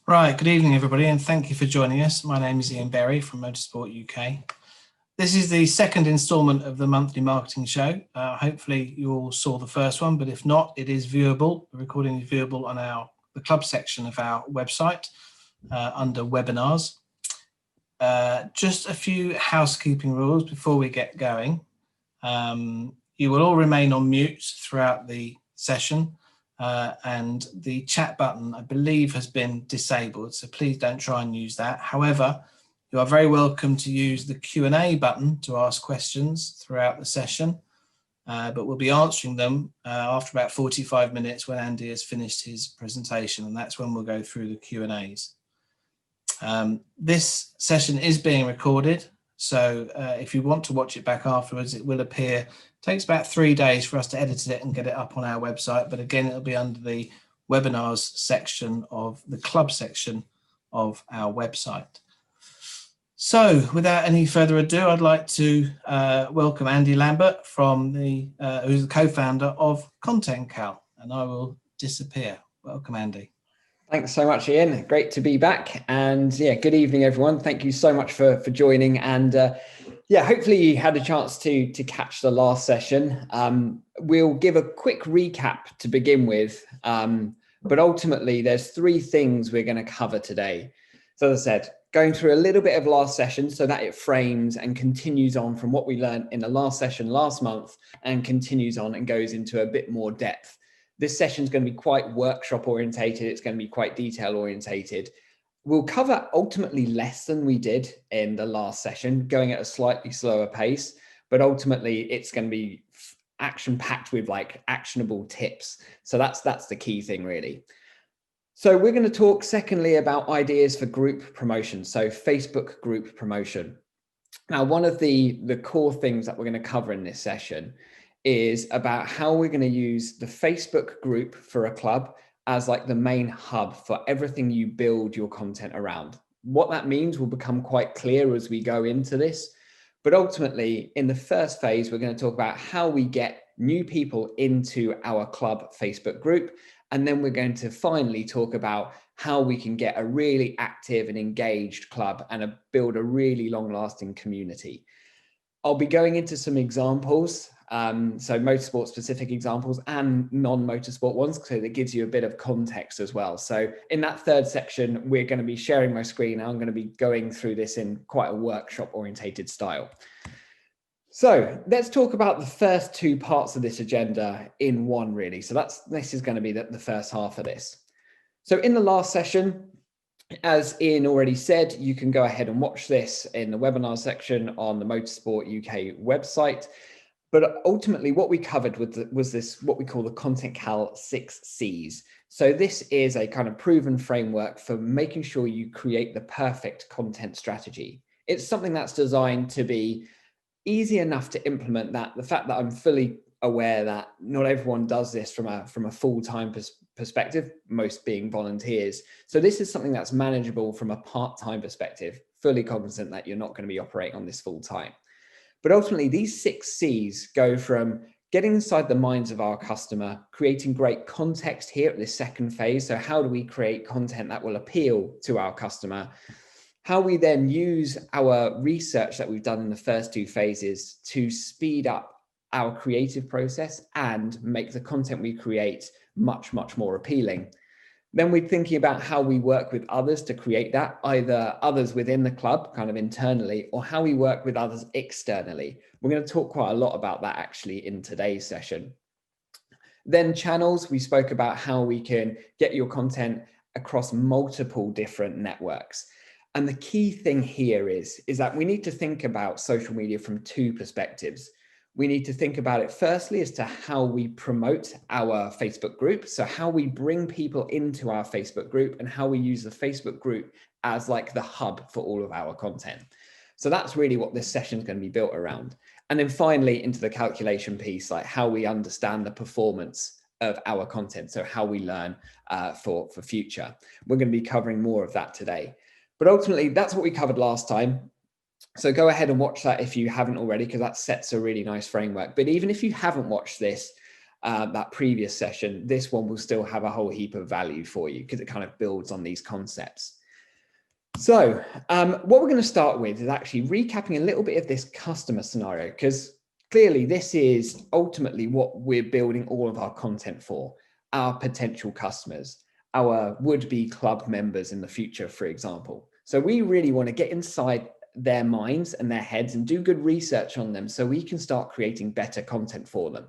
Right, good evening everybody and thank you for joining us. My name is Ian Berry from Motorsport UK. This is the second instalment of the monthly marketing show. Hopefully you all saw the first one, but if not, it is viewable. The recording is viewable on the club section of our website under webinars. Just a few housekeeping rules before we get going. You will all remain on mute throughout the session. And the chat button, I believe, has been disabled, so please don't try and use that. However, you are very welcome to use the Q&A button to ask questions throughout the session, but we'll be answering them after about 45 minutes when Andy has finished his presentation, and that's when we'll go through the Q&As. This session is being recorded, so if you want to watch it back afterwards, it will appear. It takes about 3 days for us to edit it and get it up on our website, but again, it'll be under the webinars section of the club section of our website. So without any further ado, I'd like to welcome Andy Lambert from who's the co-founder of Content Cal, and I will disappear. Welcome, Andy. Thanks so much, Ian. Great to be back. And yeah, good evening, everyone. Thank you so much for joining. And yeah, hopefully you had a chance to catch the last session. We'll give a quick recap to begin with. But ultimately, there's 3 things we're going to cover today. So as I said, going through a little bit of last session so that it frames and continues on from what we learned in the last session last month and continues on and goes into a bit more depth. This session is going to be quite workshop orientated. It's going to be quite detail orientated. We'll cover ultimately less than we did in the last session, going at a slightly slower pace, but ultimately it's going to be action packed with like actionable tips. So that's the key thing really. So we're going to talk secondly about ideas for group promotion. So Facebook group promotion. Now, one of the core things that we're going to cover in this session is about how we're going to use the Facebook group for a club as like the main hub for everything you build your content around. What that means will become quite clear as we go into this. But ultimately, in the first phase, we're going to talk about how we get new people into our club Facebook group. And then we're going to finally talk about how we can get a really active and engaged club and build a really long-lasting community. I'll be going into some examples, so motorsport specific examples and non-motorsport ones, so that gives you a bit of context as well. So in that third section, we're going to be sharing my screen. I'm going to be going through this in quite a workshop orientated style. So let's talk about the first 2 parts of this agenda in one really. So this is going to be the first half of this. So in the last session, as Ian already said, you can go ahead and watch this in the webinar section on the Motorsport UK website. But ultimately what we covered was this, what we call the Content Cal 6 C's. So this is a kind of proven framework for making sure you create the perfect content strategy. It's something that's designed to be easy enough to implement, that the fact that I'm fully aware that not everyone does this from a full-time perspective, most being volunteers. So this is something that's manageable from a part-time perspective, fully cognizant that you're not going to be operating on this full-time. But ultimately, these 6 C's go from getting inside the minds of our customer, creating great context here at this second phase. So how do we create content that will appeal to our customer? How we then use our research that we've done in the first 2 phases to speed up our creative process and make the content we create much, much more appealing. Then we're thinking about how we work with others to create that, either others within the club, kind of internally, or how we work with others externally. We're going to talk quite a lot about that actually in today's session. Then channels, we spoke about how we can get your content across multiple different networks. And the key thing here is that we need to think about social media from 2 perspectives. We need to think about it firstly as to how we promote our Facebook group. So how we bring people into our Facebook group and how we use the Facebook group as like the hub for all of our content. So that's really what this session is going to be built around. And then finally into the calculation piece, like how we understand the performance of our content. So how we learn for future. We're going to be covering more of that today. But ultimately, that's what we covered last time. So go ahead and watch that if you haven't already, because that sets a really nice framework. But even if you haven't watched this, that previous session, this one will still have a whole heap of value for you because it kind of builds on these concepts. So what we're going to start with is actually recapping a little bit of this customer scenario, because clearly this is ultimately what we're building all of our content for, our potential customers, our would-be club members in the future, for example. So we really want to get inside their minds and their heads and do good research on them so we can start creating better content for them.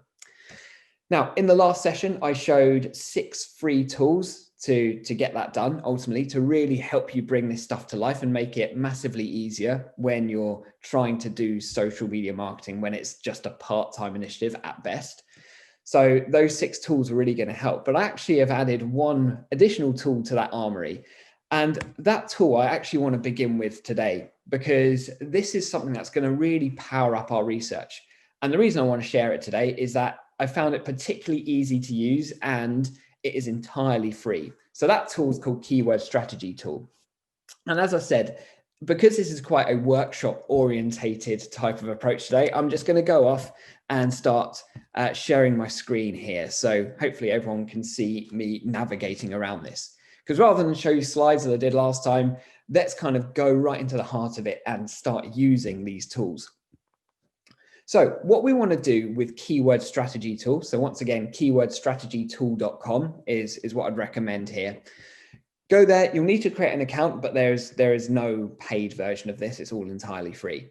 Now, in the last session, I showed 6 free tools to get that done, ultimately, to really help you bring this stuff to life and make it massively easier when you're trying to do social media marketing, when it's just a part-time initiative at best. So those 6 tools are really going to help. But I actually have added one additional tool to that armory. And that tool I actually want to begin with today, because this is something that's going to really power up our research. And the reason I want to share it today is that I found it particularly easy to use and it is entirely free. So that tool is called Keyword Strategy Tool. And as I said, because this is quite a workshop orientated type of approach today, I'm just going to go off and start sharing my screen here. So hopefully everyone can see me navigating around this. Because rather than show you slides that I did last time, let's kind of go right into the heart of it and start using these tools. So what we want to do with Keyword Strategy Tool, so once again, keywordstrategytool.com is what I'd recommend here. Go there, you'll need to create an account, but there is no paid version of this. It's all entirely free.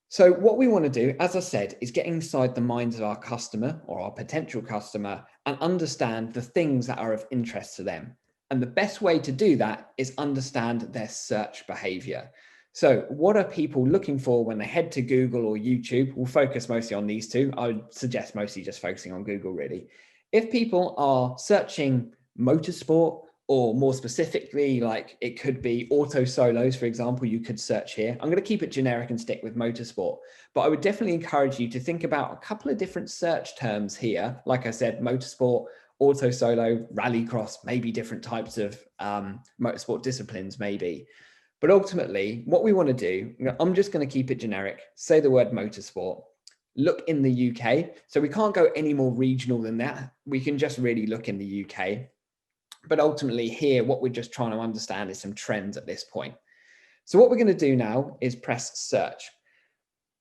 So what we want to do, as I said, is get inside the minds of our customer or our potential customer and understand the things that are of interest to them. And the best way to do that is understand their search behavior. So what are people looking for when they head to Google or YouTube? We'll focus mostly on these two. I would suggest mostly just focusing on Google, really. If people are searching motorsport, or more specifically, like it could be auto solos, for example, you could search here. I'm going to keep it generic and stick with motorsport, but I would definitely encourage you to think about a couple of different search terms here. Like I said, motorsport, auto solo, rallycross, maybe different types of motorsport disciplines, maybe. But ultimately, what we want to do, I'm just going to keep it generic, say the word motorsport, look in the UK. So we can't go any more regional than that. We can just really look in the UK. But ultimately here, what we're just trying to understand is some trends at this point. So what we're going to do now is press search.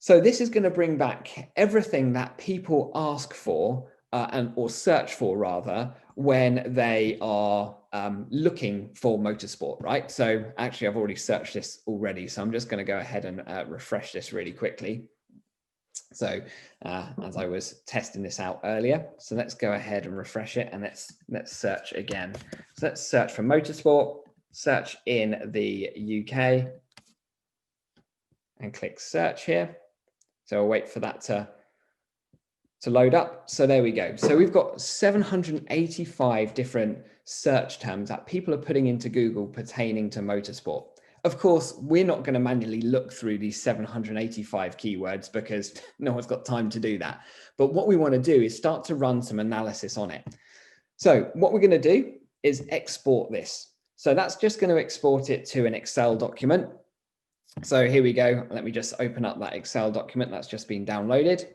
So this is going to bring back everything that people ask for or search for rather, when they are looking for motorsport, right? So actually I've already searched this already. So I'm just going to go ahead and refresh this really quickly. So as I was testing this out earlier, so let's go ahead and refresh it and let's search again. So let's search for motorsport, search in the UK and click search here. So I'll wait for that to load up. So there we go. So we've got 785 different search terms that people are putting into Google pertaining to motorsport. Of course, we're not going to manually look through these 785 keywords because no one's got time to do that. But what we want to do is start to run some analysis on it. So what we're going to do is export this. So that's just going to export it to an Excel document. So here we go. Let me just open up that Excel document that's just been downloaded.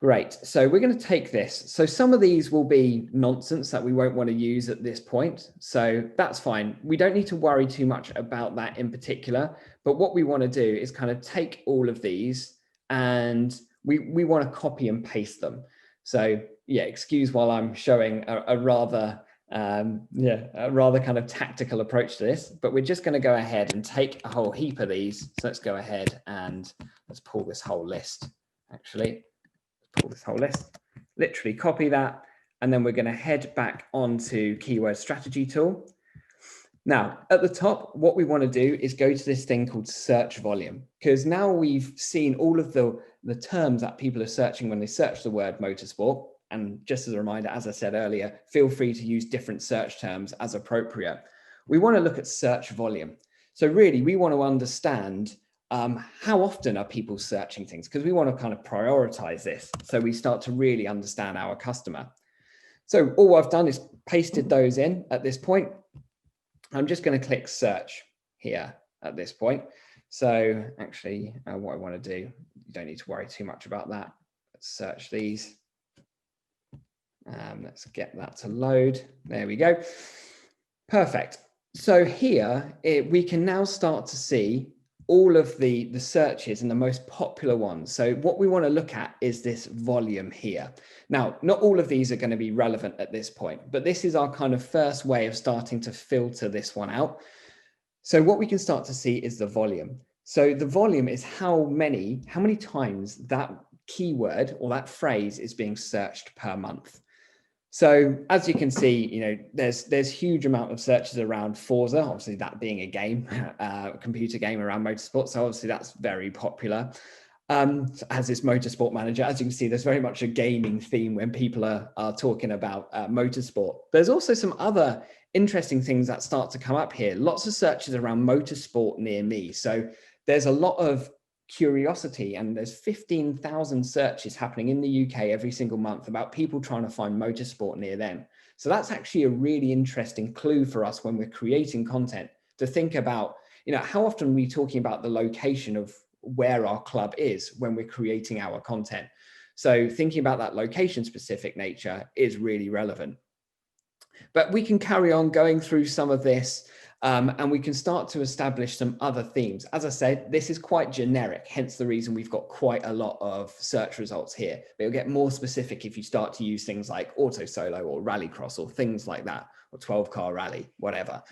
Great. So we're going to take this. So some of these will be nonsense that we won't want to use at this point. So that's fine. We don't need to worry too much about that in particular. But what we want to do is kind of take all of these and we want to copy and paste them. So yeah, excuse while I'm showing a rather kind of tactical approach to this, but we're just going to go ahead and take a whole heap of these. So let's go ahead and let's pull this whole list, actually. Pull this whole list, literally copy that, and then we're going to head back onto Keyword Strategy Tool. Now, at the top, what we want to do is go to this thing called search volume, because now we've seen all of the terms that people are searching when they search the word motorsport. And just as a reminder, as I said earlier, feel free to use different search terms as appropriate. We want to look at search volume. So really, we want to understand how often are people searching things, because we want to kind of prioritize this so we start to really understand our customer. So all I've done is pasted those in at this point. I'm just going to click search here at this point. So actually what I want to do, you don't need to worry too much about that. Let's search these. Let's get that to load. There we go. Perfect. So here we can now start to see all of the searches and the most popular ones. So what we want to look at is this volume here. Now, not all of these are going to be relevant at this point, but this is our kind of first way of starting to filter this one out. So what we can start to see is the volume. So the volume is how many times that keyword or that phrase is being searched per month. So as you can see, there's huge amount of searches around Forza, obviously that being a game, computer game around motorsport. So obviously that's very popular. As is Motorsport Manager, as you can see, there's very much a gaming theme when people are talking about motorsport. There's also some other interesting things that start to come up here. Lots of searches around motorsport near me. So there's a lot of curiosity, and there's 15,000 searches happening in the UK every single month about people trying to find motorsport near them. So that's actually a really interesting clue for us when we're creating content to think about, how often are we talking about the location of where our club is when we're creating our content. So thinking about that location specific nature is really relevant. But we can carry on going through some of this and we can start to establish some other themes. As I said, this is quite generic, hence the reason we've got quite a lot of search results here. But it'll get more specific if you start to use things like auto solo or rallycross or things like that, or 12-car rally, whatever.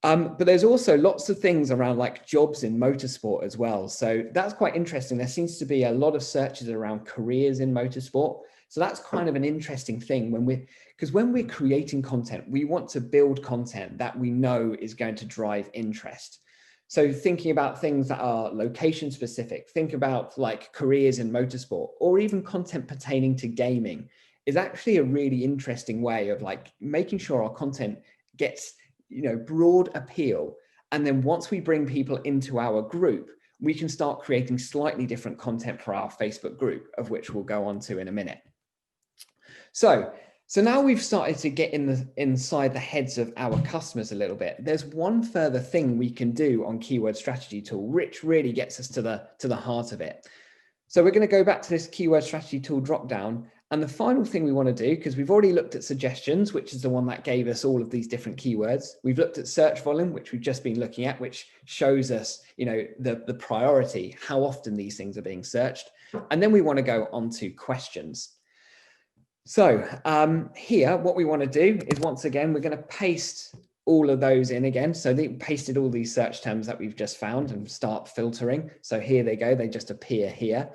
But there's also lots of things around like jobs in motorsport as well. So that's quite interesting. There seems to be a lot of searches around careers in motorsport. So that's kind of an interesting thing because when we're creating content, we want to build content that we know is going to drive interest. So thinking about things that are location specific, think about like careers in motorsport, or even content pertaining to gaming is actually a really interesting way of like making sure our content gets, broad appeal. And then once we bring people into our group, we can start creating slightly different content for our Facebook group, of which we'll go on to in a minute. So now we've started to get inside the heads of our customers a little bit. There's one further thing we can do on Keyword Strategy Tool, which really gets us to the heart of it. So we're going to go back to this Keyword Strategy Tool dropdown. And the final thing we want to do, because we've already looked at suggestions, which is the one that gave us all of these different keywords. We've looked at search volume, which we've just been looking at, which shows us, the priority, how often these things are being searched. And then we want to go on to questions. So here, what we want to do is, once again, we're going to paste all of those in again. So they pasted all these search terms that we've just found and start filtering. So here they go. They just appear here.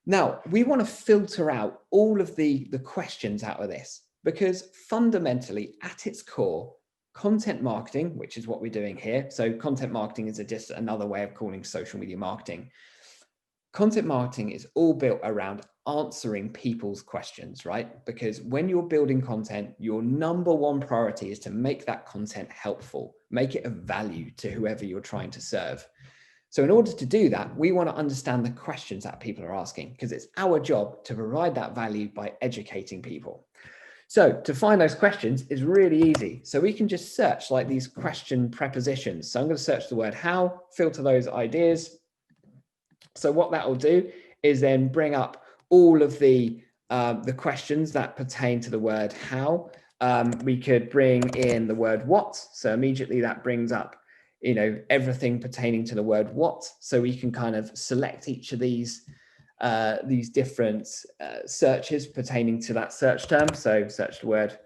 Now, we want to filter out all of the questions out of this, because fundamentally, at its core, content marketing, which is what we're doing here. So content marketing is just another way of calling social media marketing. Content marketing is all built around answering people's questions, right? Because when you're building content, your number one priority is to make that content helpful, make it of value to whoever you're trying to serve. So in order to do that, we want to understand the questions that people are asking, because it's our job to provide that value by educating people. So to find those questions is really easy. So we can just search like these question prepositions. So I'm going to search the word how, filter those ideas. So what that will do is then bring up all of the questions that pertain to the word how. We could bring in the word what. So immediately that brings up, everything pertaining to the word what. So we can kind of select each of these different searches pertaining to that search term. So search the word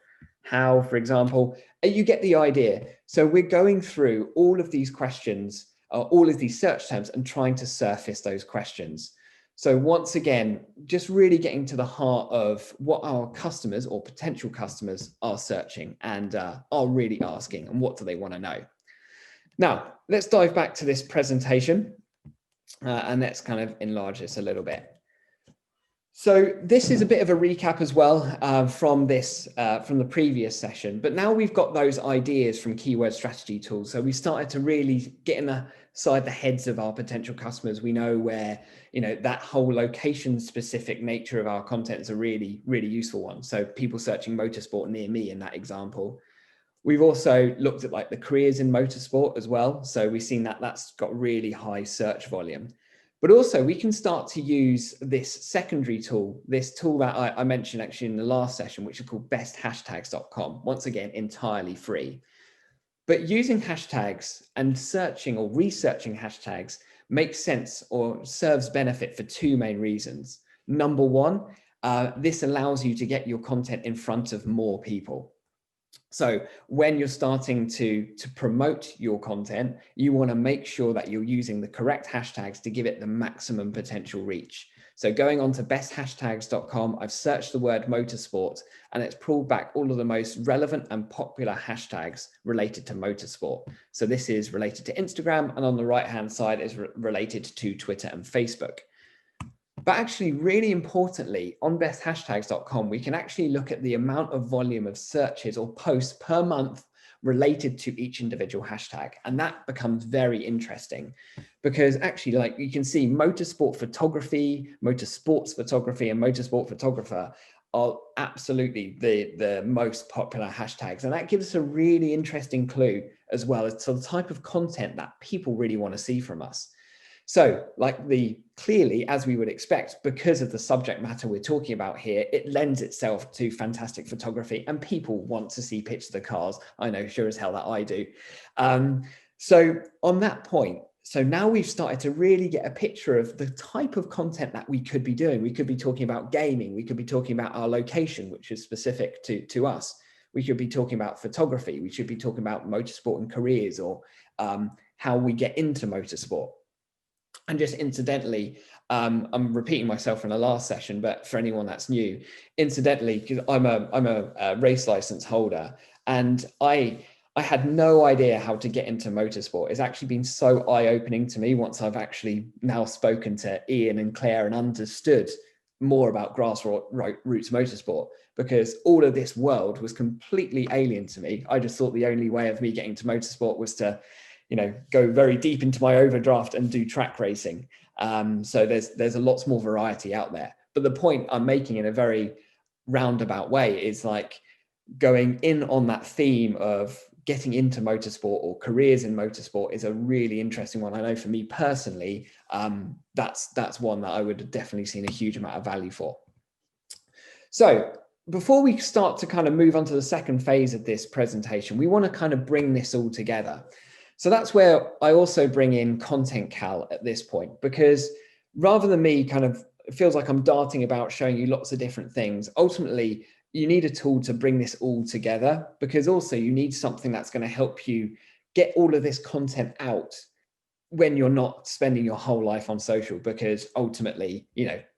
how, for example, you get the idea. So we're going through all of these questions, all of these search terms, and trying to surface those questions. So once again, just really getting to the heart of what our customers or potential customers are searching and are really asking, and what do they want to know. Now, let's dive back to this presentation and let's kind of enlarge this a little bit. So this is a bit of a recap as well from the previous session, but now we've got those ideas from Keyword Strategy Tools. So we started to really get inside the heads of our potential customers. We know where, that whole location specific nature of our content is a really, really useful one. So people searching motorsport near me in that example. We've also looked at like the careers in motorsport as well. So we've seen that that's got really high search volume. But also we can start to use this secondary tool, this tool that I mentioned actually in the last session, which is called besthashtags.com. Once again, entirely free. But using hashtags and searching or researching hashtags makes sense or serves benefit for two main reasons. Number one, this allows you to get your content in front of more people. So when you're starting to promote your content, you want to make sure that you're using the correct hashtags to give it the maximum potential reach. So going on to besthashtags.com, I've searched the word motorsport and it's pulled back all of the most relevant and popular hashtags related to motorsport. So this is related to Instagram, and on the right-hand side is related to Twitter and Facebook. But actually, really importantly, on besthashtags.com, we can actually look at the amount of volume of searches or posts per month related to each individual hashtag. And that becomes very interesting because actually, like you can see, motorsport photography, motorsports photography, and motorsport photographer are absolutely the most popular hashtags. And that gives us a really interesting clue as well as to the type of content that people really want to see from us. So clearly, as we would expect, because of the subject matter we're talking about here, it lends itself to fantastic photography and people want to see pictures of cars. I know sure as hell that I do. So on that point, so now we've started to really get a picture of the type of content that we could be doing. We could be talking about gaming. We could be talking about our location, which is specific to us. We could be talking about photography. We should be talking about motorsport and careers, or how we get into motorsport. And just incidentally, I'm repeating myself from the last session, but for anyone that's new, incidentally, because I'm a race license holder, and I had no idea how to get into motorsport. It's actually been so eye-opening to me once I've actually now spoken to Ian and Claire and understood more about grassroots motorsport, because all of this world was completely alien to me. I just thought the only way of me getting to motorsport was to go very deep into my overdraft and do track racing. So there's a lots more variety out there. But the point I'm making in a very roundabout way is like going in on that theme of getting into motorsport or careers in motorsport is a really interesting one. I know for me personally, that's one that I would have definitely seen a huge amount of value for. So before we start to kind of move on to the second phase of this presentation, we want to kind of bring this all together. So that's where I also bring in Content Cal at this point, because rather than me it feels like I'm darting about showing you lots of different things. Ultimately, you need a tool to bring this all together, because also you need something that's going to help you get all of this content out when you're not spending your whole life on social, because ultimately,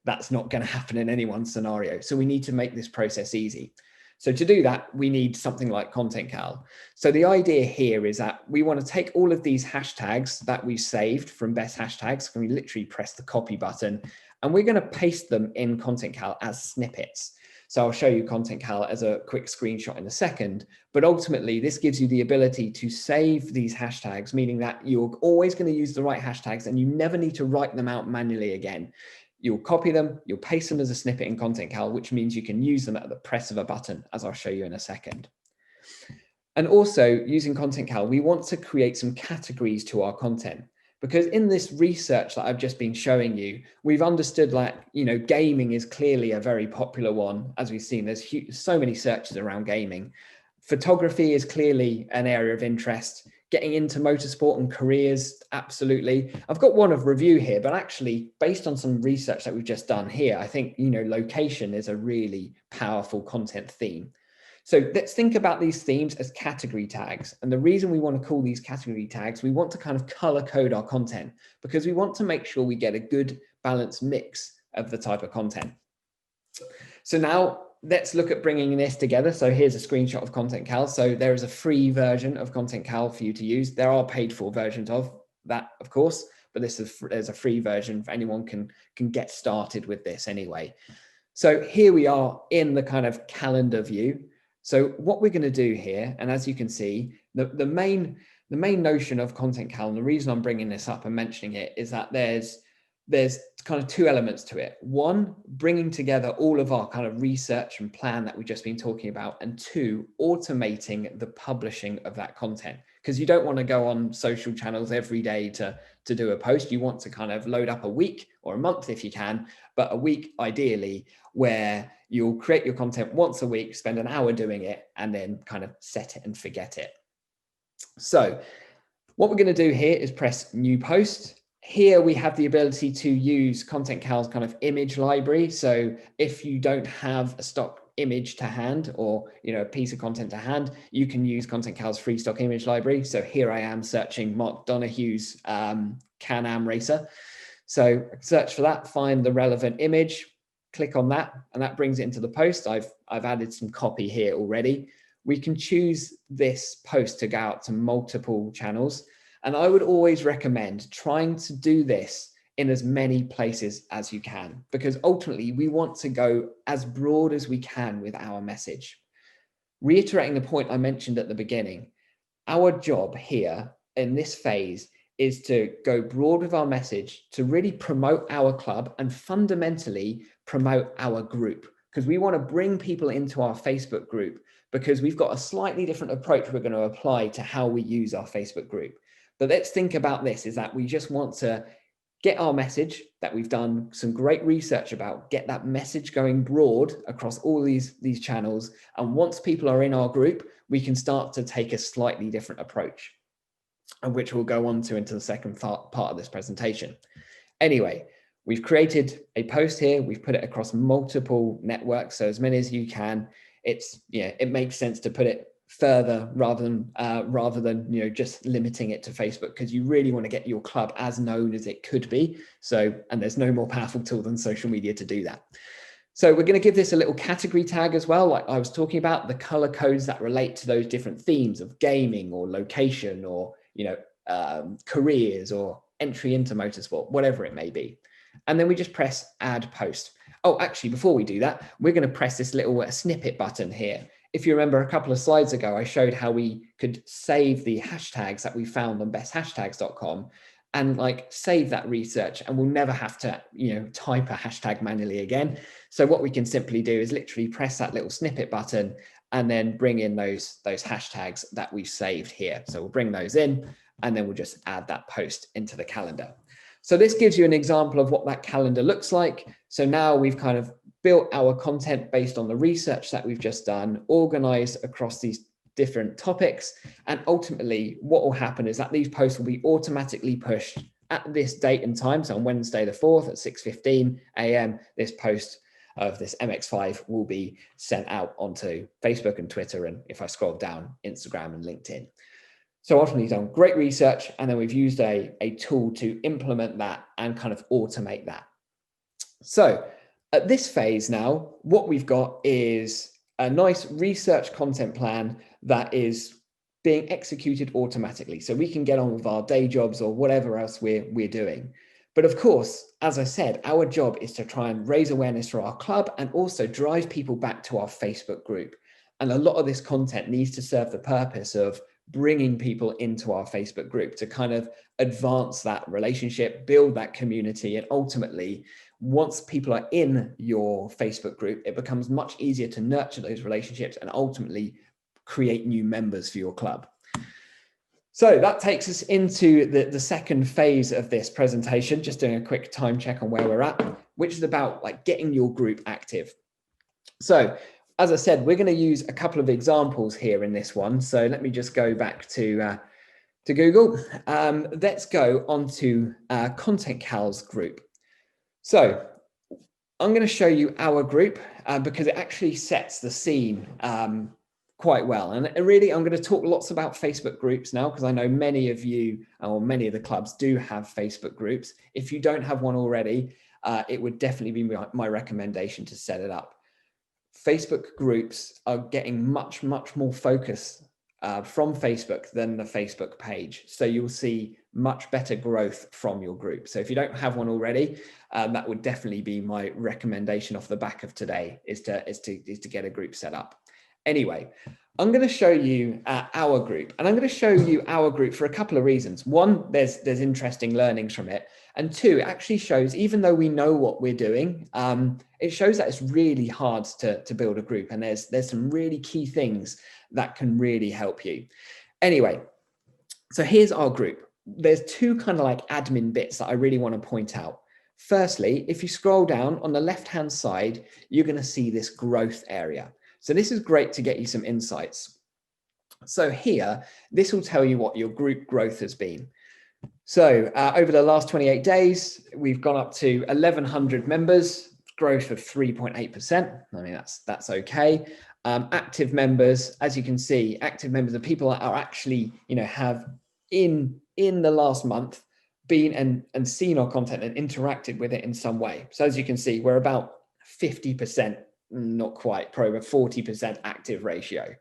that's not going to happen in anyone's scenario. So we need to make this process easy. So to do that, we need something like Content Cal. So the idea here is that we want to take all of these hashtags that we saved from Best Hashtags, and we literally press the copy button, and we're going to paste them in Content Cal as snippets. So I'll show you Content Cal as a quick screenshot in a second, but ultimately this gives you the ability to save these hashtags, meaning that you're always going to use the right hashtags and you never need to write them out manually again. You'll copy them, you'll paste them as a snippet in Content Cal, which means you can use them at the press of a button, as I'll show you in a second. And also using Content Cal, we want to create some categories to our content, because in this research that I've just been showing you, we've understood gaming is clearly a very popular one. As we've seen, there's so many searches around gaming. Photography is clearly an area of interest. Getting into motorsport and careers, absolutely. I've got one of review here, but actually based on some research that we've just done here, I think, location is a really powerful content theme. So let's think about these themes as category tags. And the reason we want to call these category tags, we want to kind of color code our content, because we want to make sure we get a good balanced mix of the type of content. So now let's look at bringing this together. So here's a screenshot of Content Cal. So there is a free version of Content Cal for you to use. There are paid for versions of that, of course, but there's a free version for anyone can get started with this anyway. So here we are in the kind of calendar view. So what we're going to do here, and as you can see, the main notion of Content Cal, and the reason I'm bringing this up and mentioning it, is that there's kind of two elements to it. One, bringing together all of our kind of research and plan that we've just been talking about, and two, automating the publishing of that content. because you don't want to go on social channels every day to do a post. You want to kind of load up a week or a month if you can, but a week ideally, where you'll create your content once a week, spend an hour doing it, and then kind of set it and forget it. So what we're going to do here is press new post. Here we have the ability to use Content Cal's kind of image library. So if you don't have a stock image to hand, or a piece of content to hand, you can use Content Cal's free stock image library. So here I am searching Mark Donohue's Can-Am racer. So search for that, find the relevant image, click on that, and that brings it into the post. I've added some copy here already. We can choose this post to go out to multiple channels. And I would always recommend trying to do this in as many places as you can, because ultimately we want to go as broad as we can with our message. Reiterating the point I mentioned at the beginning, our job here in this phase is to go broad with our message, to really promote our club and fundamentally promote our group, because we want to bring people into our Facebook group, because we've got a slightly different approach we're going to apply to how we use our Facebook group. But let's think about this, is that we just want to get our message that we've done some great research about, get that message going broad across all these channels. And once people are in our group, we can start to take a slightly different approach, and which we'll go on to into the second part of this presentation. Anyway, we've created a post here. We've put it across multiple networks, so as many as you can. It makes sense to put it further rather than just limiting it to Facebook, because you really want to get your club as known as it could be. So, and there's no more powerful tool than social media to do that. So we're going to give this a little category tag as well, like I was talking about, the color codes that relate to those different themes of gaming or location or careers or entry into motorsport, whatever it may be. And then we just press add post. Oh, actually, before we do that, we're going to press this little snippet button here. If you remember a couple of slides ago, I showed how we could save the hashtags that we found on besthashtags.com and save that research, and we'll never have to, type a hashtag manually again. So what we can simply do is literally press that little snippet button and then bring in those hashtags that we've saved here. So we'll bring those in, and then we'll just add that post into the calendar. So this gives you an example of what that calendar looks like. So now we've kind of built our content based on the research that we've just done, organized across these different topics. And ultimately, what will happen is that these posts will be automatically pushed at this date and time. So on Wednesday the 4th at 6:15 a.m., this post of this MX5 will be sent out onto Facebook and Twitter. And if I scroll down, Instagram and LinkedIn. So ultimately done great research, and then we've used a tool to implement that and kind of automate that. So at this phase now, what we've got is a nice research content plan that is being executed automatically. So we can get on with our day jobs or whatever else we're doing. But of course, as I said, our job is to try and raise awareness for our club and also drive people back to our Facebook group. And a lot of this content needs to serve the purpose of bringing people into our Facebook group to kind of advance that relationship, build that community, and ultimately, once people are in your Facebook group, it becomes much easier to nurture those relationships and ultimately create new members for your club. So that takes us into the second phase of this presentation, just doing a quick time check on where we're at, which is about getting your group active. So as I said, we're going to use a couple of examples here in this one. So let me just go back to Google. Let's go onto Content Cal's group. So I'm going to show you our group because it actually sets the scene quite well. And really, I'm going to talk lots about Facebook groups now, because I know many of you or many of the clubs do have Facebook groups. If you don't have one already, it would definitely be my recommendation to set it up. Facebook groups are getting much more focus from Facebook than the Facebook page. So you'll see much better growth from your group. So if you don't have one already, that would definitely be my recommendation off the back of today, is to get a group set up. Anyway, I'm going to show you our group, and I'm going to show you our group for a couple of reasons. One, there's interesting learnings from it. And two, it actually shows, even though we know what we're doing, it shows that it's really hard to build a group. And there's some really key things that can really help you. Anyway, So here's our group. There's two kind of like admin bits that I really want to point out. Firstly, if you scroll down on the left-hand side, you're going to see this growth area. So this is great to get you some insights. So here, this will tell you what your group growth has been. So over the last 28 days, we've gone up to 1,100 members, growth of 3.8%. I mean, that's okay. Active members, as you can see, active members are people that are actually, have in the last month been and seen our content and interacted with it in some way. So as you can see, we're about 50%, not quite, probably 40% active ratio.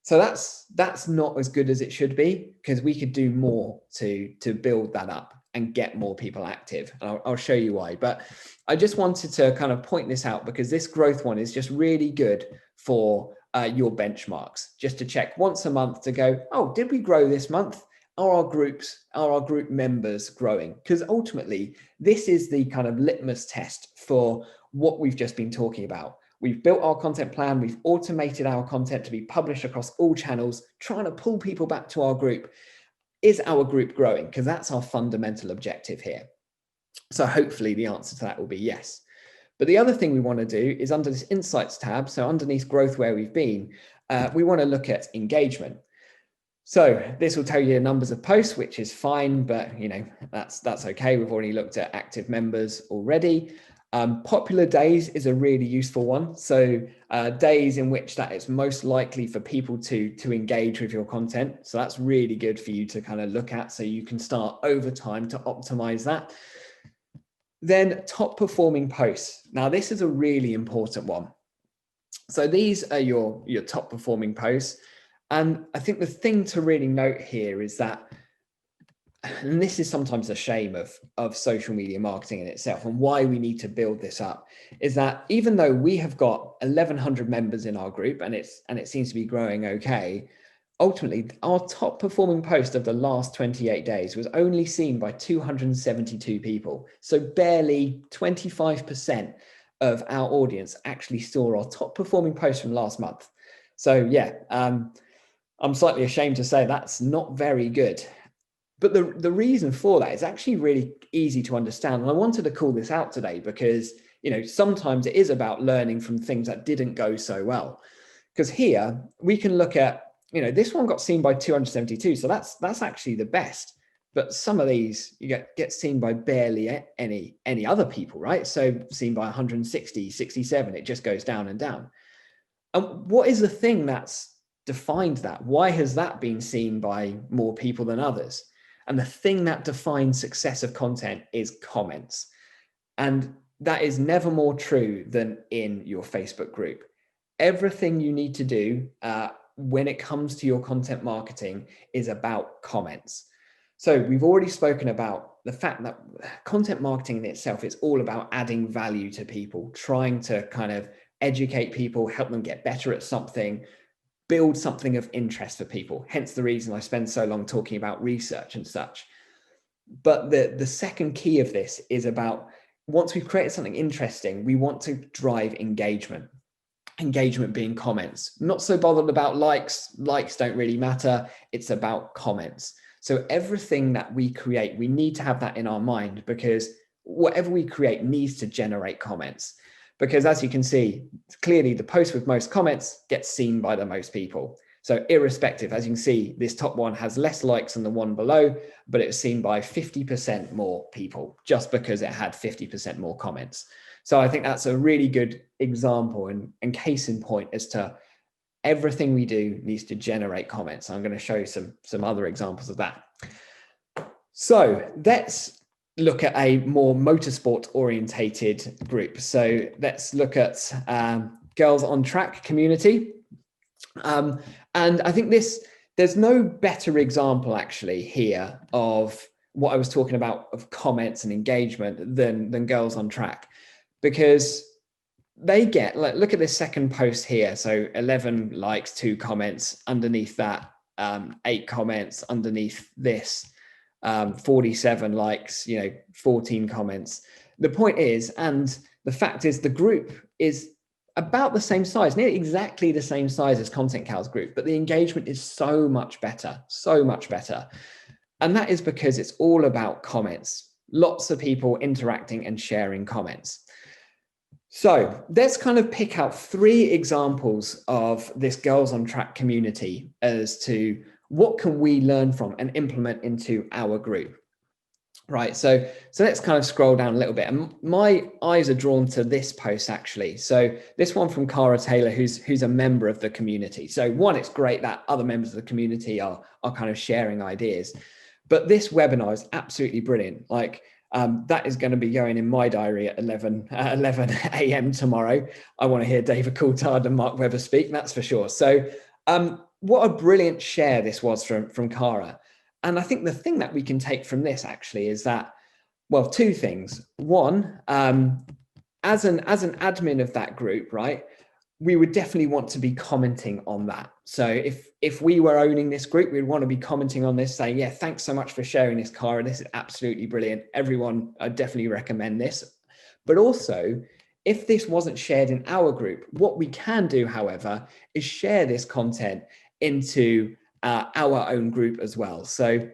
So that's not as good as it should be, because we could do more to build that up and get more people active. And I'll show you why. But I just wanted to kind of point this out, because this growth one is just really good for your benchmarks, just to check once a month to go, oh, did we grow this month? Are our group members growing? Because ultimately, this is the kind of litmus test for what we've just been talking about. We've built our content plan. We've automated our content to be published across all channels, trying to pull people back to our group. Is our group growing? Because that's our fundamental objective here. So hopefully the answer to that will be yes. But the other thing we want to do is under this Insights tab, so underneath growth where we've been, we want to look at engagement. So this will tell you the numbers of posts, which is fine, but that's okay. We've already looked at active members already. Popular days is a really useful one. So days in which that it's most likely for people to engage with your content. So that's really good for you to kind of look at, so you can start over time to optimize that. Then top performing posts. Now this is a really important one. So these are your top performing posts. And I think the thing to really note here is that, and this is sometimes a shame of social media marketing in itself, and why we need to build this up, is that even though we have got 1,100 members in our group and it seems to be growing okay, ultimately our top performing post of the last 28 days was only seen by 272 people. So barely 25% of our audience actually saw our top performing post from last month. So yeah, I'm slightly ashamed to say that's not very good. But the reason for that is actually really easy to understand. And I wanted to call this out today because, sometimes it is about learning from things that didn't go so well. Because here we can look at, this one got seen by 272. So that's actually the best. But some of these you get seen by barely any other people, right? So seen by 160, 67, it just goes down and down. And what is the thing that's defined that? Why has that been seen by more people than others? And the thing that defines success of content is comments. And that is never more true than in your Facebook group. Everything you need to do when it comes to your content marketing is about comments. So we've already spoken about the fact that content marketing in itself is all about adding value to people, trying to kind of educate people, help them get better at something, build something of interest for people. Hence the reason I spend so long talking about research and such. But the second key of this is about, once we've created something interesting, we want to drive engagement. Engagement being comments. Not so bothered about likes. Likes don't really matter. It's about comments. So everything that we create, we need to have that in our mind, because whatever we create needs to generate comments. Because as you can see, clearly the post with most comments gets seen by the most people. So irrespective, as you can see, this top one has less likes than the one below, but it's seen by 50% more people just because it had 50% more comments. So I think that's a really good example and case in point as to everything we do needs to generate comments. I'm going to show you some other examples of that. So let's look at a more motorsport orientated group. So let's look at Girls on Track community. And I think there's no better example actually here of what I was talking about of comments and engagement than Girls on Track, because they get, like, look at this second post here. So 11 likes, 2 comments underneath that, 8 comments underneath this. 47 likes, 14 comments. The point is, and the fact is, the group is about the same size, nearly exactly the same size as Content Cow's group, but the engagement is so much better. And that is because it's all about comments. Lots of people interacting and sharing comments. So let's kind of pick out 3 examples of this Girls on Track community as to what can we learn from and implement into our group. Right, so let's kind of scroll down a little bit, and my eyes are drawn to this post actually. So this one from Cara Taylor, who's a member of the community. So one, it's great that other members of the community are kind of sharing ideas, but this webinar is absolutely brilliant. Like that is going to be going in my diary at 11 a.m. tomorrow. I want to hear David Coulthard and Mark Webber speak, that's for sure. So what a brilliant share this was from Cara. And I think the thing that we can take from this actually is that, well, 2 things. One, as an admin of that group, right, we would definitely want to be commenting on that. So if we were owning this group, we'd want to be commenting on this, saying, yeah, thanks so much for sharing this, Cara. This is absolutely brilliant. Everyone, I definitely recommend this. But also, if this wasn't shared in our group, what we can do, however, is share this content into our own group as well. So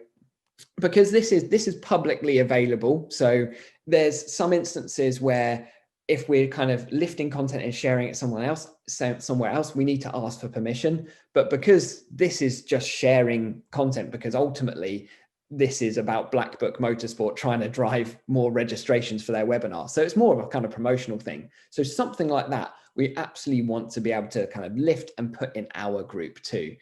because this is publicly available, so there's some instances where if we're kind of lifting content and sharing it somewhere else, we need to ask for permission. But because this is just sharing content, because ultimately this is about Black Book Motorsport trying to drive more registrations for their webinar, so it's more of a kind of promotional thing. So something like that, we absolutely want to be able to kind of lift and put in our group too.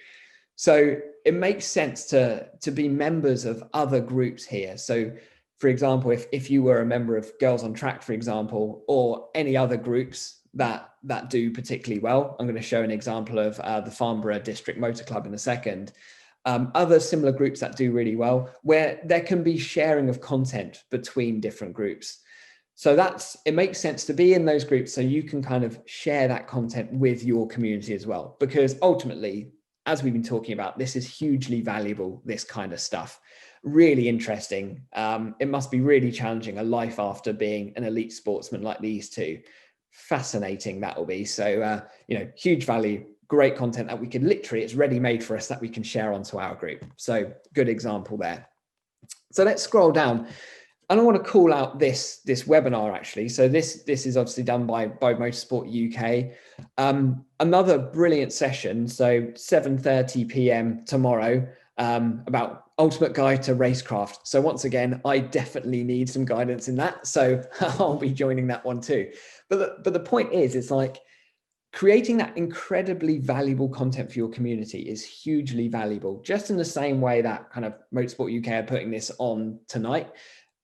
So it makes sense to be members of other groups here. So for example, if you were a member of Girls on Track, for example, or any other groups that do particularly well, I'm going to show an example of the Farnborough District Motor Club in a second. Other similar groups that do really well, where there can be sharing of content between different groups. So it makes sense to be in those groups so you can kind of share that content with your community as well, because ultimately, as we've been talking about, this is hugely valuable, this kind of stuff. Really interesting. It must be really challenging, a life after being an elite sportsman like these 2. Fascinating that will be. So, huge value, great content that we could literally, it's ready made for us that we can share onto our group. So good example there. So let's scroll down. And I want to call out this webinar actually. So this is obviously done by Motorsport UK. Another brilliant session. So 7:30 p.m. tomorrow about ultimate guide to racecraft. So once again, I definitely need some guidance in that. So I'll be joining that one too. But the point is, it's like creating that incredibly valuable content for your community is hugely valuable. Just in the same way that kind of Motorsport UK are putting this on tonight.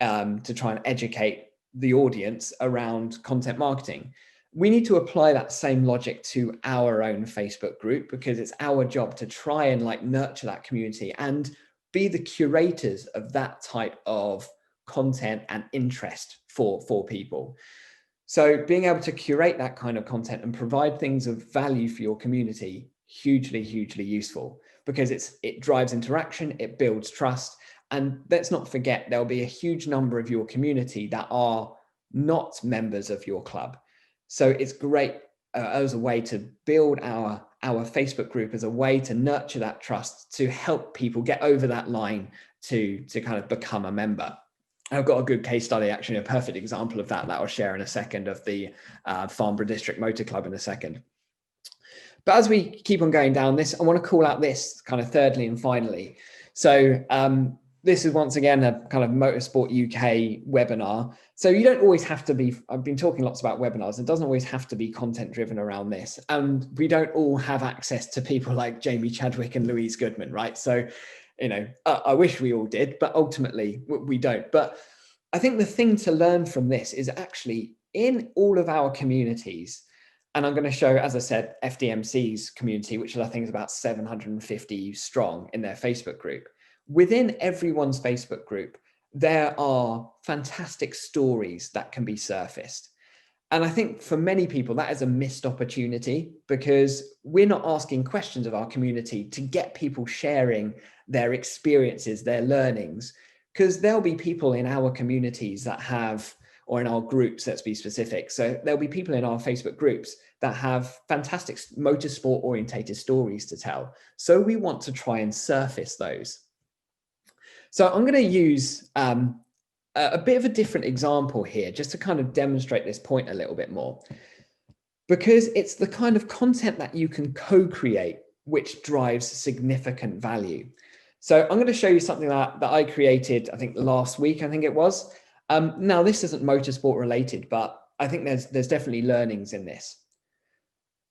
To try and educate the audience around content marketing. We need to apply that same logic to our own Facebook group, because it's our job to try and like nurture that community and be the curators of that type of content and interest for people. So being able to curate that kind of content and provide things of value for your community, hugely useful, because it drives interaction, it builds trust. And let's not forget, there'll be a huge number of your community that are not members of your club. So it's great as a way to build our Facebook group, as a way to nurture that trust, to help people get over that line to kind of become a member. I've got a good case study, actually, a perfect example of that I'll share in a second, of the Farnborough District Motor Club in a second. But as we keep on going down this, I want to call out this kind of thirdly and finally. So this is once again a kind of Motorsport UK webinar. So you don't always have to be, I've been talking lots about webinars, it doesn't always have to be content driven around this. And we don't all have access to people like Jamie Chadwick and Louise Goodman, right? So, I wish we all did, but ultimately we don't. But I think the thing to learn from this is actually in all of our communities, and I'm going to show, as I said, FDMC's community, which I think is about 750 strong in their Facebook group. Within everyone's Facebook group, there are fantastic stories that can be surfaced. And I think for many people, that is a missed opportunity, because we're not asking questions of our community to get people sharing their experiences, their learnings, because there'll be people in our communities that have, or in our groups, let's be specific. So there'll be people in our Facebook groups that have fantastic motorsport orientated stories to tell. So we want to try and surface those. So I'm going to use a bit of a different example here, just to kind of demonstrate this point a little bit more, because it's the kind of content that you can co-create which drives significant value. So I'm going to show you something that I created, I think last week, I think it was. Now, this isn't motorsport related, but I think there's definitely learnings in this.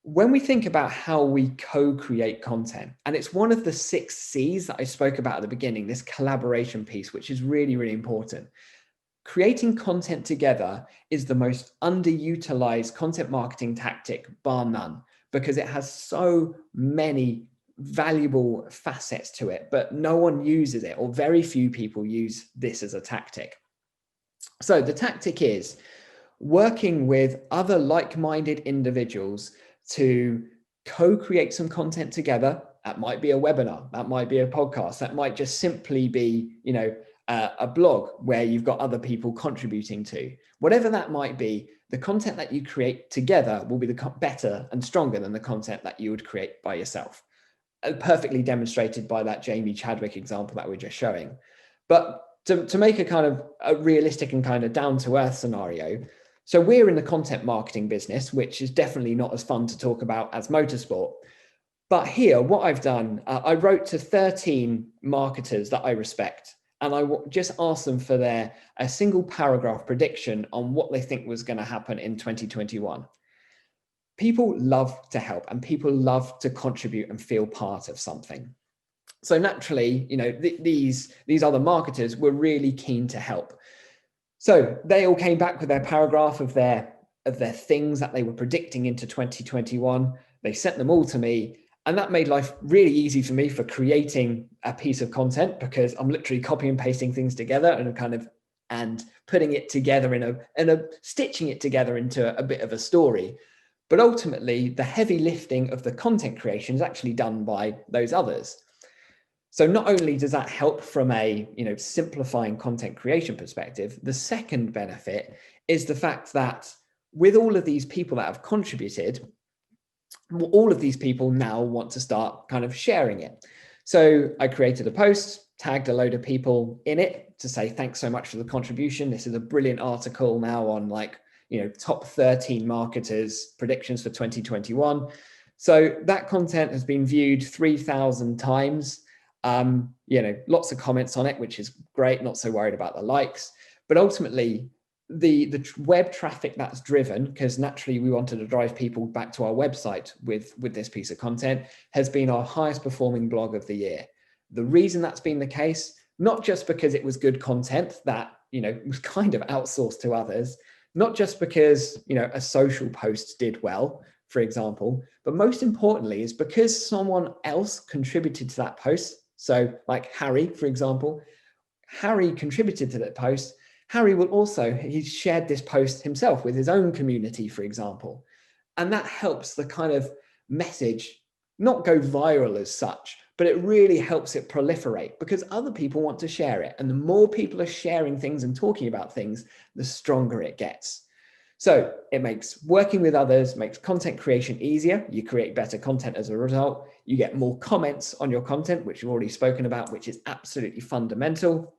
When we think about how we co-create content, and it's one of the 6 C's that I spoke about at the beginning, this collaboration piece, which is really, really important. Creating content together is the most underutilized content marketing tactic, bar none, because it has so many valuable facets to it, but no one uses it, or very few people use this as a tactic. So the tactic is working with other like-minded individuals to co-create some content together. That might be a webinar, that might be a podcast, that might just simply be, a blog where you've got other people contributing to. Whatever that might be, the content that you create together will be better and stronger than the content that you would create by yourself. Perfectly demonstrated by that Jamie Chadwick example that we're just showing. But to make a kind of a realistic and kind of down-to-earth scenario, so we're in the content marketing business, which is definitely not as fun to talk about as motorsport. But here, what I've done, I wrote to 13 marketers that I respect, and I just asked them for a single paragraph prediction on what they think was going to happen in 2021. People love to help, and people love to contribute and feel part of something. So naturally, these other marketers were really keen to help. So they all came back with their paragraph of their things that they were predicting into 2021. They sent them all to me, and that made life really easy for me for creating a piece of content, because I'm literally copying and pasting things together and putting it together in a stitching it together into a bit of a story. But ultimately, the heavy lifting of the content creation is actually done by those others. So not only does that help from a simplifying content creation perspective, the second benefit is the fact that with all of these people that have contributed, all of these people now want to start kind of sharing it. So I created a post, tagged a load of people in it to say, thanks so much for the contribution. This is a brilliant article now on top 13 marketers predictions for 2021. So that content has been viewed 3,000 times. Lots of comments on it, which is great. Not so worried about the likes, but ultimately the web traffic that's driven, because naturally we wanted to drive people back to our website with this piece of content, has been our highest performing blog of the year. The reason that's been the case, not just because it was good content that, was kind of outsourced to others, not just because, a social post did well, for example, but most importantly is because someone else contributed to that post. So like Harry, for example, Harry contributed to that post. Harry he's shared this post himself with his own community, for example. And that helps the kind of message not go viral as such, but it really helps it proliferate because other people want to share it. And the more people are sharing things and talking about things, the stronger it gets. So it makes working with others, makes content creation easier. You create better content as a result. You get more comments on your content, which we've already spoken about, which is absolutely fundamental.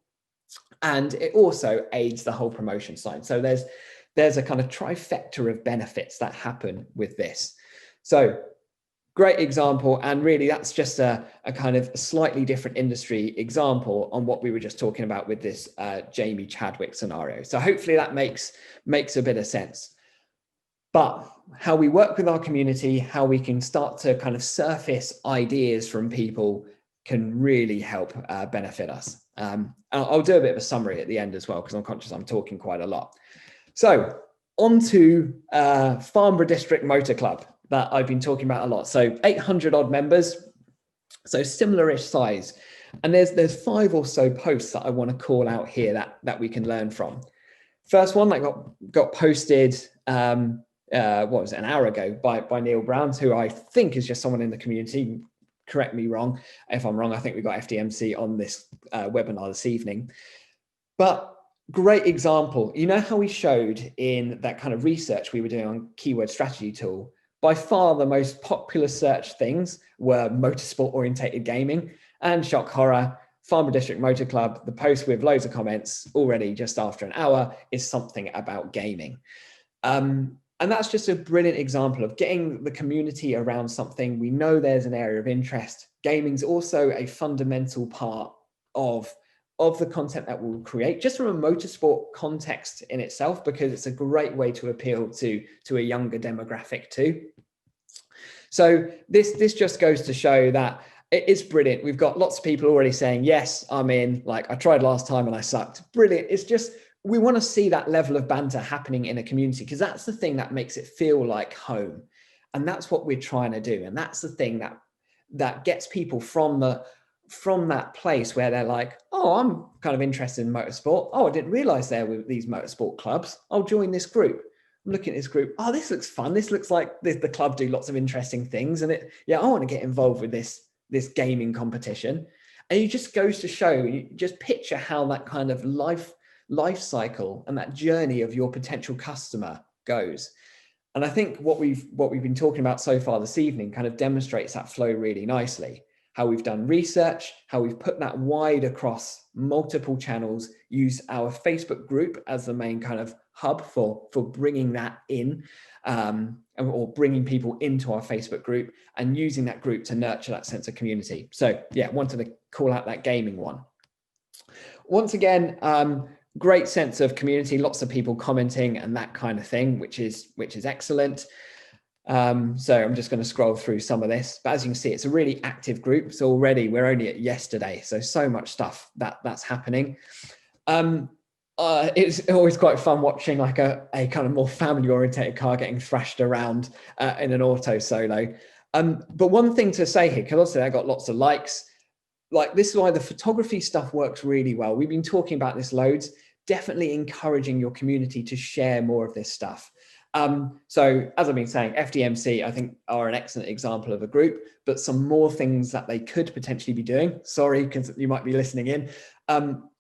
And it also aids the whole promotion side. So there's a kind of trifecta of benefits that happen with this. So great example. And really, that's just a kind of slightly different industry example on what we were just talking about with this Jamie Chadwick scenario. So hopefully that makes a bit of sense. But how we work with our community, how we can start to kind of surface ideas from people can really help benefit us. I'll do a bit of a summary at the end as well, because I'm conscious I'm talking quite a lot. So on to Farnborough District Motor Club that I've been talking about a lot. So 800 odd members, so similar-ish size. And there's 5 or so posts that I want to call out here that we can learn from. First one that got posted, what was it, an hour ago by Neil Brown, who I think is just someone in the community. Correct me wrong if I'm wrong. I think we got FDMC on this webinar this evening. But great example. You know how we showed in that kind of research we were doing on Keyword Strategy Tool, by far the most popular search things were motorsport orientated gaming, and shock horror, Pharma District Motor Club, the post with loads of comments already just after an hour is something about gaming. And that's just a brilliant example of getting the community around something. We know there's an area of interest. Gaming's also a fundamental part of the content that we'll create, just from a motorsport context in itself, because it's a great way to appeal to a younger demographic too. So this just goes to show that it's brilliant. We've got lots of people already saying, yes, I'm in. Like, I tried last time and I sucked. Brilliant. It's just, we want to see that level of banter happening in a community, because that's the thing that makes it feel like home. And that's what we're trying to do. And that's the thing that gets people from that place where they're like, oh, I'm kind of interested in motorsport. Oh, I didn't realize there were these motorsport clubs. I'll join this group. I'm looking at this group. Oh, this looks fun. This looks like the club do lots of interesting things. And I want to get involved with this gaming competition. And it just goes to show, you just picture how that kind of life cycle and that journey of your potential customer goes. And I think what we've been talking about so far this evening kind of demonstrates that flow really nicely. How we've done research, how we've put that wide across multiple channels, use our Facebook group as the main kind of hub for bringing that in, or bringing people into our Facebook group, and using that group to nurture that sense of community. So yeah, wanted to call out that gaming one. Once again, great sense of community, lots of people commenting and that kind of thing, which is excellent. So I'm just going to scroll through some of this, but as you can see, it's a really active group. So already we're only at yesterday, so much stuff that's happening. It's always quite fun watching like a kind of more family oriented car getting thrashed around in an auto solo. But one thing to say here, because obviously I got lots of likes, like this is why the photography stuff works really well. We've been talking about this loads, definitely encouraging your community to share more of this stuff. So as I've been saying, FDMC, I think, are an excellent example of a group, but some more things that they could potentially be doing. Sorry, because you might be listening in.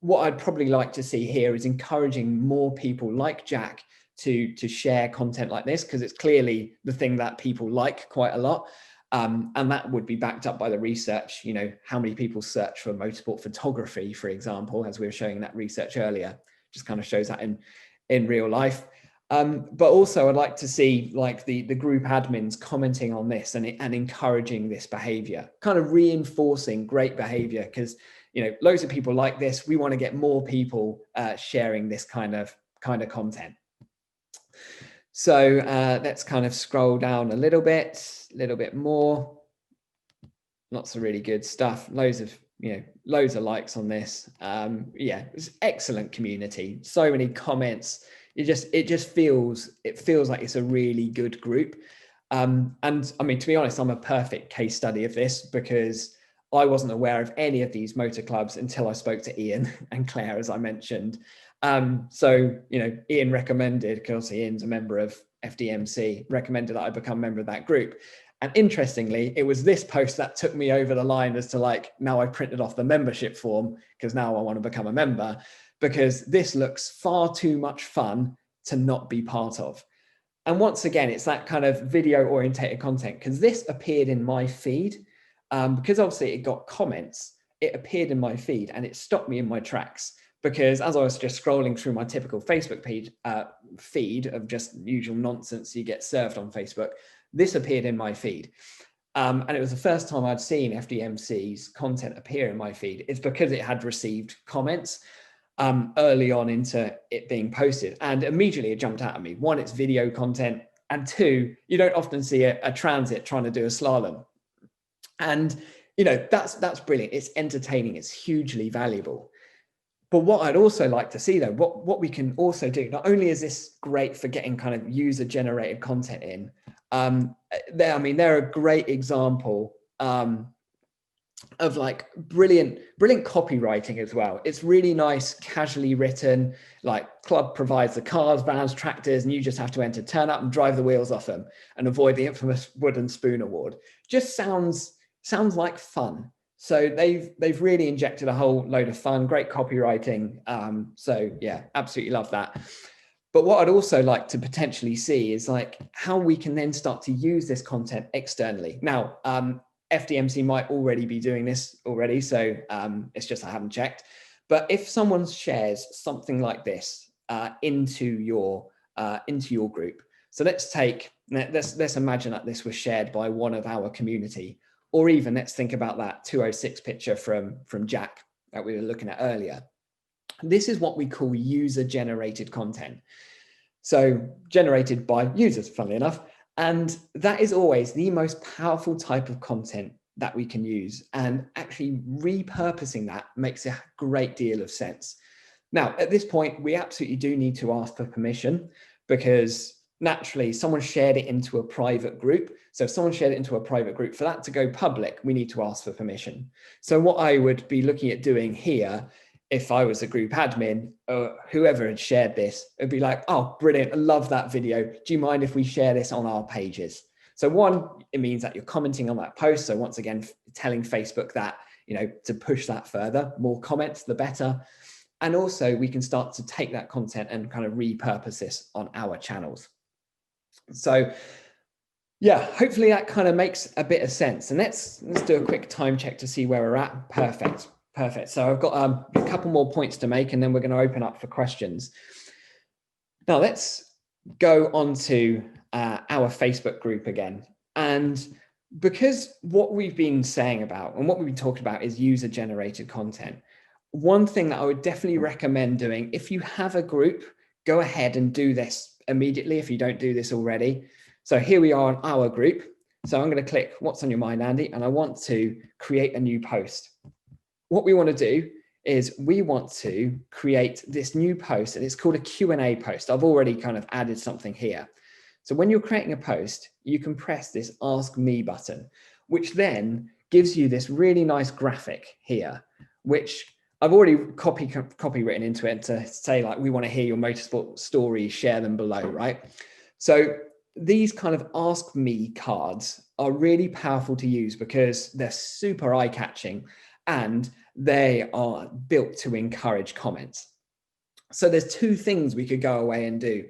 What I'd probably like to see here is encouraging more people like Jack to share content like this, because it's clearly the thing that people like quite a lot. And that would be backed up by the research, how many people search for motorsport photography, for example, as we were showing that research earlier, just kind of shows that in real life. But also I'd like to see like the group admins commenting on this and encouraging this behavior, kind of reinforcing great behavior, because loads of people like this. We want to get more people sharing this kind of content. So let's kind of scroll down a little bit more. Lots of really good stuff. Loads of likes on this. Yeah, it's excellent community. So many comments. It just feels like it's a really good group. And I mean, to be honest, I'm a perfect case study of this, because I wasn't aware of any of these motor clubs until I spoke to Ian and Claire, as I mentioned. So, Ian recommended, because Ian's a member of FDMC, recommended that I become a member of that group. And interestingly, it was this post that took me over the line as to like, now I printed off the membership form, because now I want to become a member, because this looks far too much fun to not be part of. And once again, it's that kind of video orientated content, because this appeared in my feed, because obviously it got comments, it appeared in my feed and it stopped me in my tracks, because as I was just scrolling through my typical Facebook page feed of just usual nonsense you get served on Facebook, this appeared in my feed. And it was the first time I'd seen FDMC's content appear in my feed. It's because it had received comments early on into it being posted, and immediately it jumped out at me. One, it's video content, and two, you don't often see a transit trying to do a slalom. And that's brilliant. It's entertaining, it's hugely valuable. But what I'd also like to see, though, what we can also do, not only is this great for getting kind of user generated content in, they're a great example of like brilliant copywriting as well. It's really nice, casually written, like club provides the cars, vans, tractors, and you just have to turn up and drive the wheels off them and avoid the infamous wooden spoon award. Just sounds like fun. So they've really injected a whole load of fun, great copywriting. So yeah, absolutely love that. But what I'd also like to potentially see is like how we can then start to use this content externally. Now, FDMC might already be doing this already, so it's just I haven't checked. But if someone shares something like this into your group, so let's imagine that this was shared by one of our community, or even let's think about that 206 picture from Jack that we were looking at earlier. This is what we call user-generated content. So generated by users, funnily enough. And that is always the most powerful type of content that we can use. And actually repurposing that makes a great deal of sense. Now, at this point, we absolutely do need to ask for permission, because naturally someone shared it into a private group. So if someone shared it into a private group, for that to go public, we need to ask for permission. So what I would be looking at doing here, if I was a group admin, or whoever had shared this, it'd be like, oh, brilliant, I love that video. Do you mind if we share this on our pages? So one, it means that you're commenting on that post. So once again, telling Facebook that, to push that further, more comments, the better. And also we can start to take that content and kind of repurpose this on our channels. So yeah, hopefully that kind of makes a bit of sense. And let's do a quick time check to see where we're at. Perfect. So I've got a couple more points to make, and then we're going to open up for questions. Now let's go on to our Facebook group again. And because what we've been saying about and what we've been talking about is user-generated content, one thing that I would definitely recommend doing, if you have a group, go ahead and do this immediately if you don't do this already. So here we are on our group. So I'm going to click what's on your mind, Andy, and I want to create a new post. What we want to do is we want to create this new post, and it's called a Q&A post. I've already kind of added something here. So when you're creating a post, you can press this Ask Me button, which then gives you this really nice graphic here, which I've already copywritten into it to say, like, we want to hear your motorsport stories, share them below, right? So these kind of Ask Me cards are really powerful to use because they're super eye-catching and they are built to encourage comments. So there's two things we could go away and do.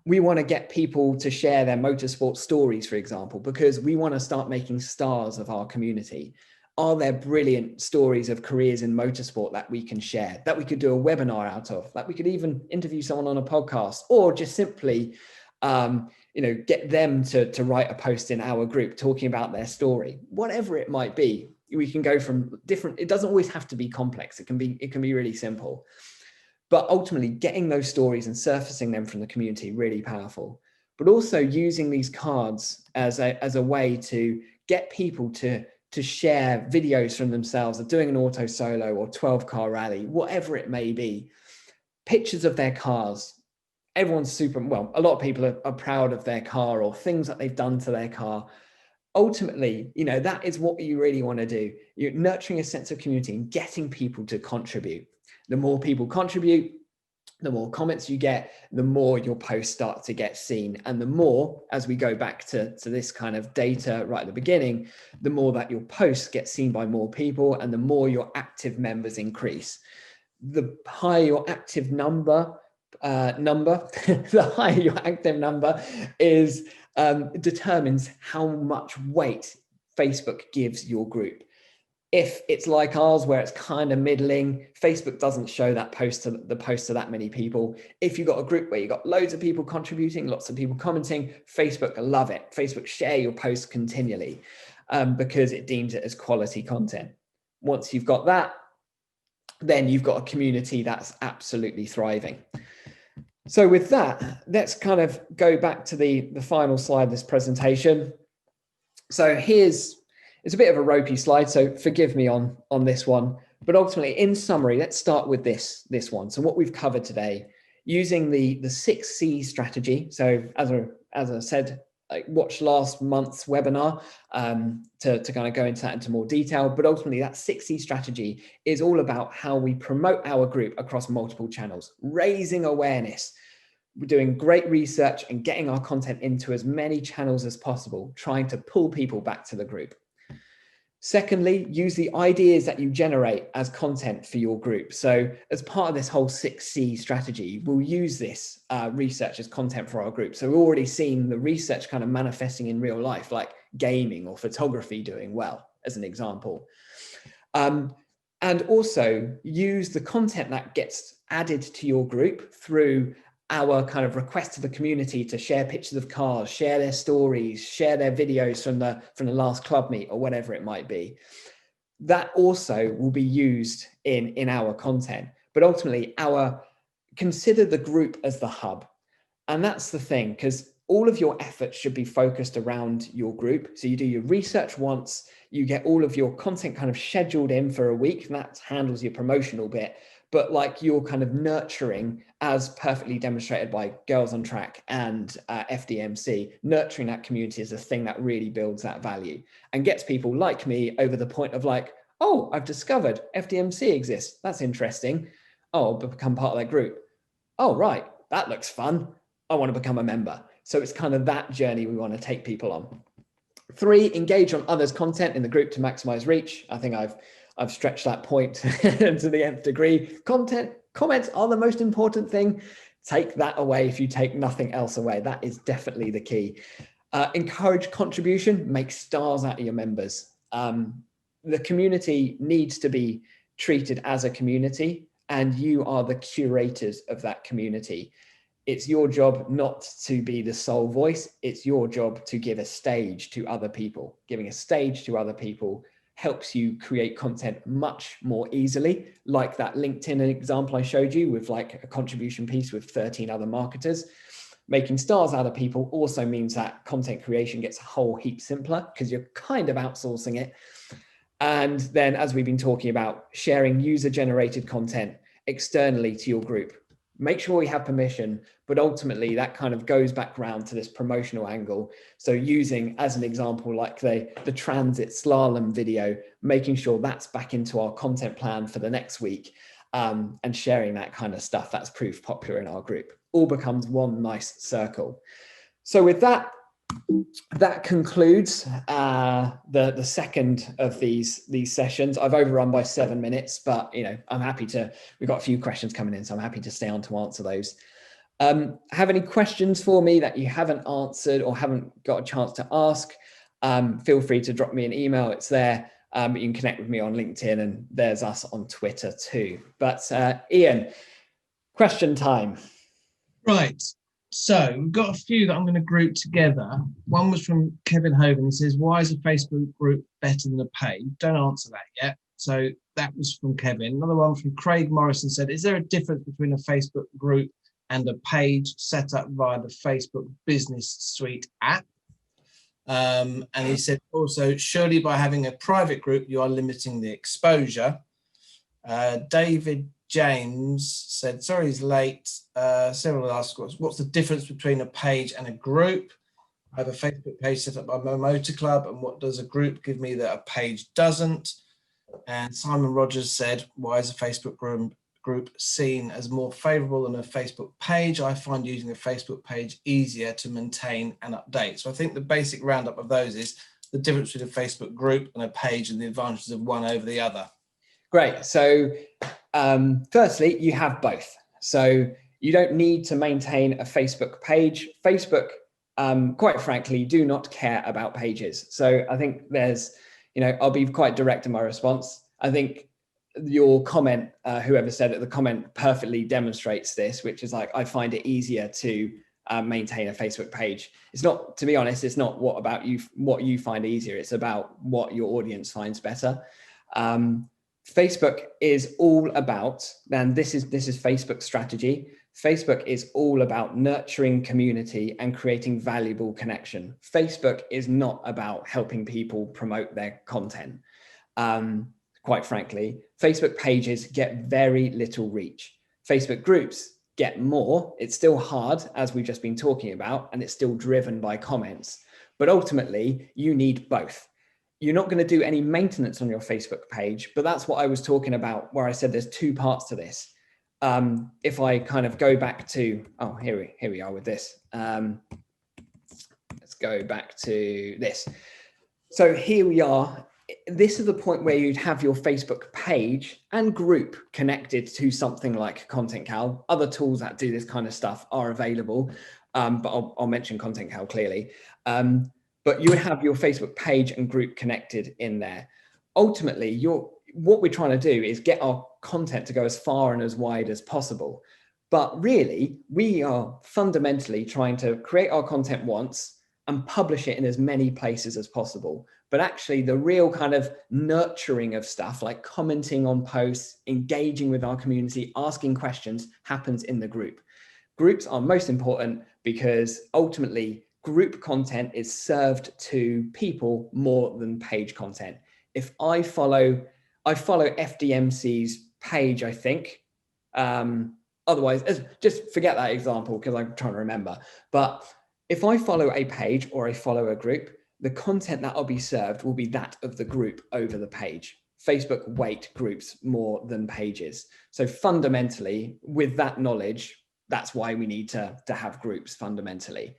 We want to get people to share their motorsport stories, for example, because we want to start making stars of our community. Are there brilliant stories of careers in motorsport that we can share, that we could do a webinar out of, that we could even interview someone on a podcast, or just simply get them to write a post in our group talking about their story? Whatever it might be, we can go from different, it doesn't always have to be complex. It can be really simple, but ultimately getting those stories and surfacing them from the community, really powerful. But also using these cards as a way to get people to share videos from themselves of doing an auto solo or 12-car rally, whatever it may be, pictures of their cars. Everyone's a lot of people are proud of their car or things that they've done to their car. Ultimately, that is what you really want to do. You're nurturing a sense of community and getting people to contribute. The more people contribute, the more comments you get, the more your posts start to get seen. And the more, as we go back to this kind of data right at the beginning, the more that your posts get seen by more people and the more your active members increase. The higher your active number, the higher your active number is, determines how much weight Facebook gives your group. If it's like ours, where it's kind of middling, Facebook doesn't show that post to that many people. If you've got a group where you've got loads of people contributing, lots of people commenting, Facebook love it. Facebook share your posts continually because it deems it as quality content. Once you've got that, then you've got a community that's absolutely thriving. So with that, let's kind of go back to the final slide of this presentation. So it's a bit of a ropey slide, so forgive me on this one. But ultimately, in summary, let's start with this one. So what we've covered today, using the 6C strategy. So as I said, watch last month's webinar to kind of go into that into more detail. But ultimately, that 6C strategy is all about how we promote our group across multiple channels, raising awareness. We're doing great research and getting our content into as many channels as possible, trying to pull people back to the group. Secondly, use the ideas that you generate as content for your group. So as part of this whole 6C strategy, we'll use this research as content for our group. So we've already seen the research kind of manifesting in real life, like gaming or photography doing well. as an example. And also use the content that gets added to your group through our kind of request to the community to share pictures of cars, share their stories, share their videos from the last club meet or whatever it might be. That also will be used in our content, but ultimately consider the group as the hub. And that's the thing, because all of your efforts should be focused around your group. So you do your research once, you get all of your content kind of scheduled in for a week, and that handles your promotional bit. But like you're kind of nurturing, as perfectly demonstrated by Girls on Track and FDMC, nurturing that community is a thing that really builds that value and gets people like me over the point of like, oh, I've discovered FDMC exists. That's interesting. Oh, I'll become part of that group. Oh, right. That looks fun. I want to become a member. So it's kind of that journey we want to take people on. 3, engage on others' content in the group to maximize reach. I think I've stretched that point to the nth degree. Comments are the most important thing. Take that away if you take nothing else away. That is definitely the key. Encourage contribution, make stars out of your members. The community needs to be treated as a community, and you are the curators of that community. It's your job not to be the sole voice. It's your job to give a stage to other people. Giving a stage to other people helps you create content much more easily. Like that LinkedIn example I showed you with like a contribution piece with 13 other marketers. Making stars out of people also means that content creation gets a whole heap simpler because you're kind of outsourcing it. And then, as we've been talking about, sharing user-generated content externally to your group. Make sure you have permission, but ultimately that kind of goes back around to this promotional angle. So using, as an example, like the transit slalom video, making sure that's back into our content plan for the next week, and sharing that kind of stuff that's proved popular in our group. All becomes one nice circle. So with that, that concludes the second of these sessions. I've overrun by 7 minutes, but I'm happy to. We've got a few questions coming in, so I'm happy to stay on to answer those. Have any questions for me that you haven't answered or haven't got a chance to ask? Feel free to drop me an email. It's there. You can connect with me on LinkedIn, and there's us on Twitter too. But Ian, question time. Right. So we've got a few that I'm going to group together. One was from Kevin Hogan. He says, why is a Facebook group better than a page? Don't answer that yet. So that was from Kevin. Another one from Craig Morrison said, is there a difference between a Facebook group and a page set up via the Facebook Business Suite app? And he said also, surely by having a private group, you are limiting the exposure. David James said, sorry he's late. Several asked, what's the difference between a page and a group? I have a Facebook page set up by my motor club, and what does a group give me that a page doesn't? And Simon Rogers said, why is a Facebook group seen as more favorable than a Facebook page? I find using a Facebook page easier to maintain and update. So I think the basic roundup of those is the difference between a Facebook group and a page and the advantages of one over the other. Great. So firstly, you have both. So you don't need to maintain a Facebook page. Facebook, quite frankly, do not care about pages. So I think there's, I'll be quite direct in my response. I think your comment, whoever said it, the comment perfectly demonstrates this, which is like, I find it easier to maintain a Facebook page. It's not, to be honest, it's not what you find easier. It's about what your audience finds better. Facebook is all about, and this is Facebook's strategy. Facebook is all about nurturing community and creating valuable connection. Facebook is not about helping people promote their content. Quite frankly, Facebook pages get very little reach. Facebook groups get more. It's still hard, as we've just been talking about, and it's still driven by comments. But ultimately, you need both. You're not going to do any maintenance on your Facebook page, but that's what I was talking about, where I said there's 2 parts to this. If I kind of go back to, here we are with this. Let's go back to this. So here we are. This is the point where you'd have your Facebook page and group connected to something like Content Cal. Other tools that do this kind of stuff are available, but I'll mention Content Cal clearly. but you have your Facebook page and group connected in there. Ultimately, what we're trying to do is get our content to go as far and as wide as possible. But really, we are fundamentally trying to create our content once and publish it in as many places as possible. But actually, the real kind of nurturing of stuff, like commenting on posts, engaging with our community, asking questions, happens in the group. Groups are most important because ultimately, group content is served to people more than page content. If I follow FDMC's page, I think. Otherwise, just forget that example because I'm trying to remember. But if I follow a page or I follow a group, the content that will be served will be that of the group over the page. Facebook weight groups more than pages. So fundamentally, with that knowledge, that's why we need to have groups fundamentally.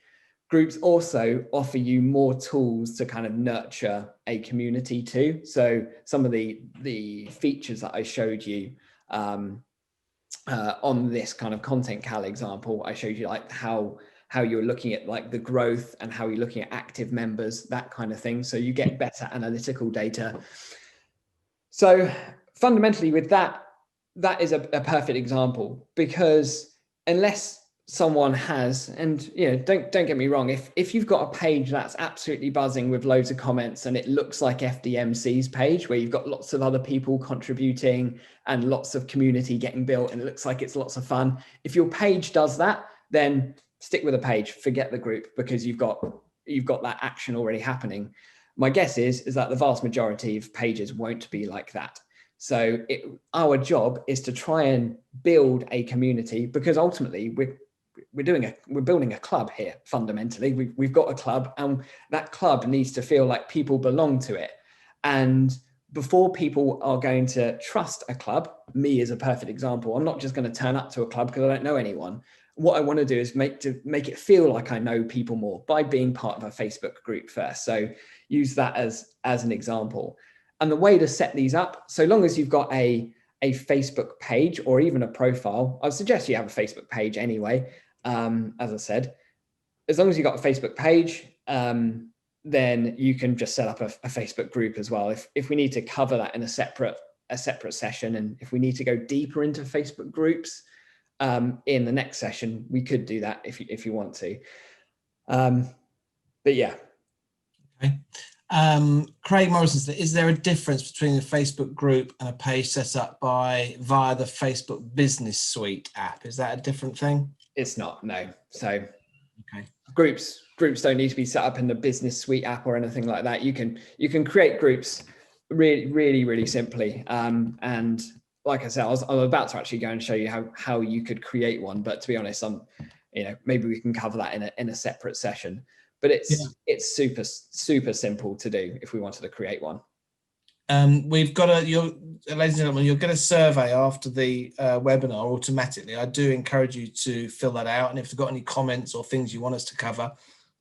Groups also offer you more tools to kind of nurture a community too. So some of the features that I showed you on this kind of content cal example, I showed you like how you're looking at like the growth and how you're looking at active members, that kind of thing. So you get better analytical data. So fundamentally with that is a perfect example, because unless someone has, and don't get me wrong, if you've got a page that's absolutely buzzing with loads of comments and it looks like FDMC's page where you've got lots of other people contributing and lots of community getting built and it looks like it's lots of fun, if your page does that, then stick with a page, forget the group, because you've got that action already happening. My guess is that the vast majority of pages won't be like that. So our job is to try and build a community, because ultimately we're building a club here. Fundamentally, we've got a club, and that club needs to feel like people belong to it. And before people are going to trust a club, me is a perfect example. I'm not just going to turn up to a club because I don't know anyone. What I want to do is make it feel like I know people more by being part of a Facebook group first. So use that as an example. And the way to set these up, so long as you've got a Facebook page or even a profile, I would suggest you have a Facebook page anyway. As I said, as long as you've got a Facebook page, then you can just set up a Facebook group as well. If we need to cover that in a separate session, and if we need to go deeper into Facebook groups in the next session, we could do that if you want to. But yeah. Okay. Craig Morrison said, is there a difference between a Facebook group and a page set up via the Facebook Business Suite app? Is that a different thing? It's not, no. So okay. Groups don't need to be set up in the Business Suite app or anything like that. You can create groups really simply. And like I said, I was about to actually go and show you how you could create one, but to be honest, maybe we can cover that in a separate session. But it's super simple to do if we wanted to create one. We've got ladies and gentlemen, you'll get a survey after the webinar automatically. I do encourage you to fill that out, and if you've got any comments or things you want us to cover,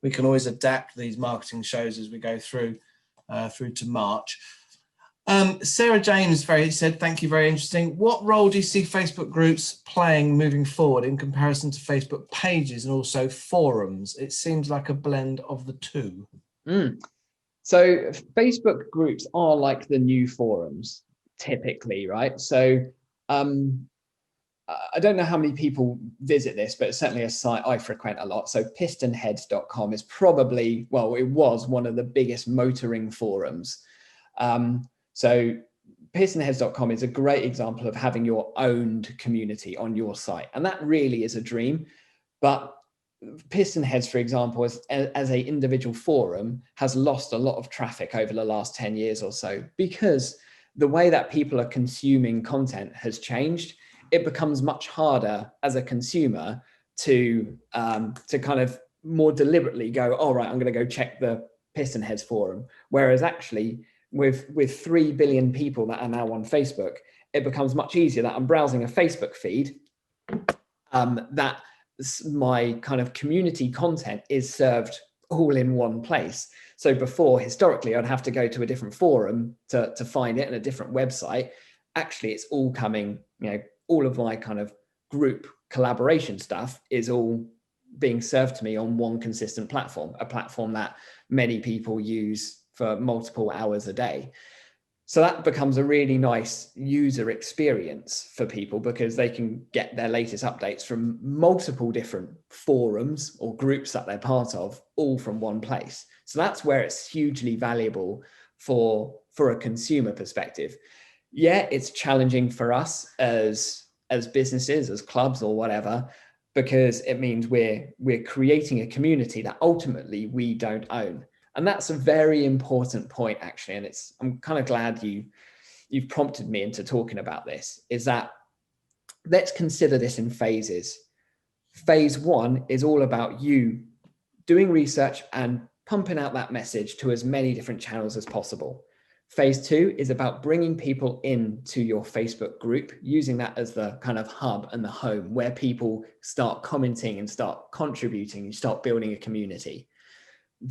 we can always adapt these marketing shows as we go through to March. Sarah James said, thank you, very interesting. What role do you see Facebook groups playing moving forward in comparison to Facebook pages and also forums? It seems like a blend of the two. So Facebook groups are like the new forums, typically, right? So I don't know how many people visit this, but it's certainly a site I frequent a lot. So pistonheads.com is probably, well, it was one of the biggest motoring forums. So pistonheads.com is a great example of having your own community on your site. And that really is a dream. But Pistonheads, for example, as an individual forum, has lost a lot of traffic over the last 10 years or so, because the way that people are consuming content has changed. It becomes much harder as a consumer to kind of more deliberately go, all right, I'm going to go check the Pistonheads forum. Whereas actually with 3 billion people that are now on Facebook, it becomes much easier that I'm browsing a Facebook feed that my kind of community content is served all in one place. So before, historically, I'd have to go to a different forum to find it and a different website. Actually, it's all coming, all of my kind of group collaboration stuff is all being served to me on one consistent platform, a platform that many people use for multiple hours a day. So that becomes a really nice user experience for people, because they can get their latest updates from multiple different forums or groups that they're part of, all from one place. So that's where it's hugely valuable for a consumer perspective. Yeah, it's challenging for us as businesses, as clubs or whatever, because it means we're creating a community that ultimately we don't own. And that's a very important point, actually. And I'm kind of glad you've prompted me into talking about this, is that let's consider this in phases. Phase one is all about you doing research and pumping out that message to as many different channels as possible. Phase two is about bringing people into your Facebook group, using that as the kind of hub and the home where people start commenting and start contributing, you start building a community.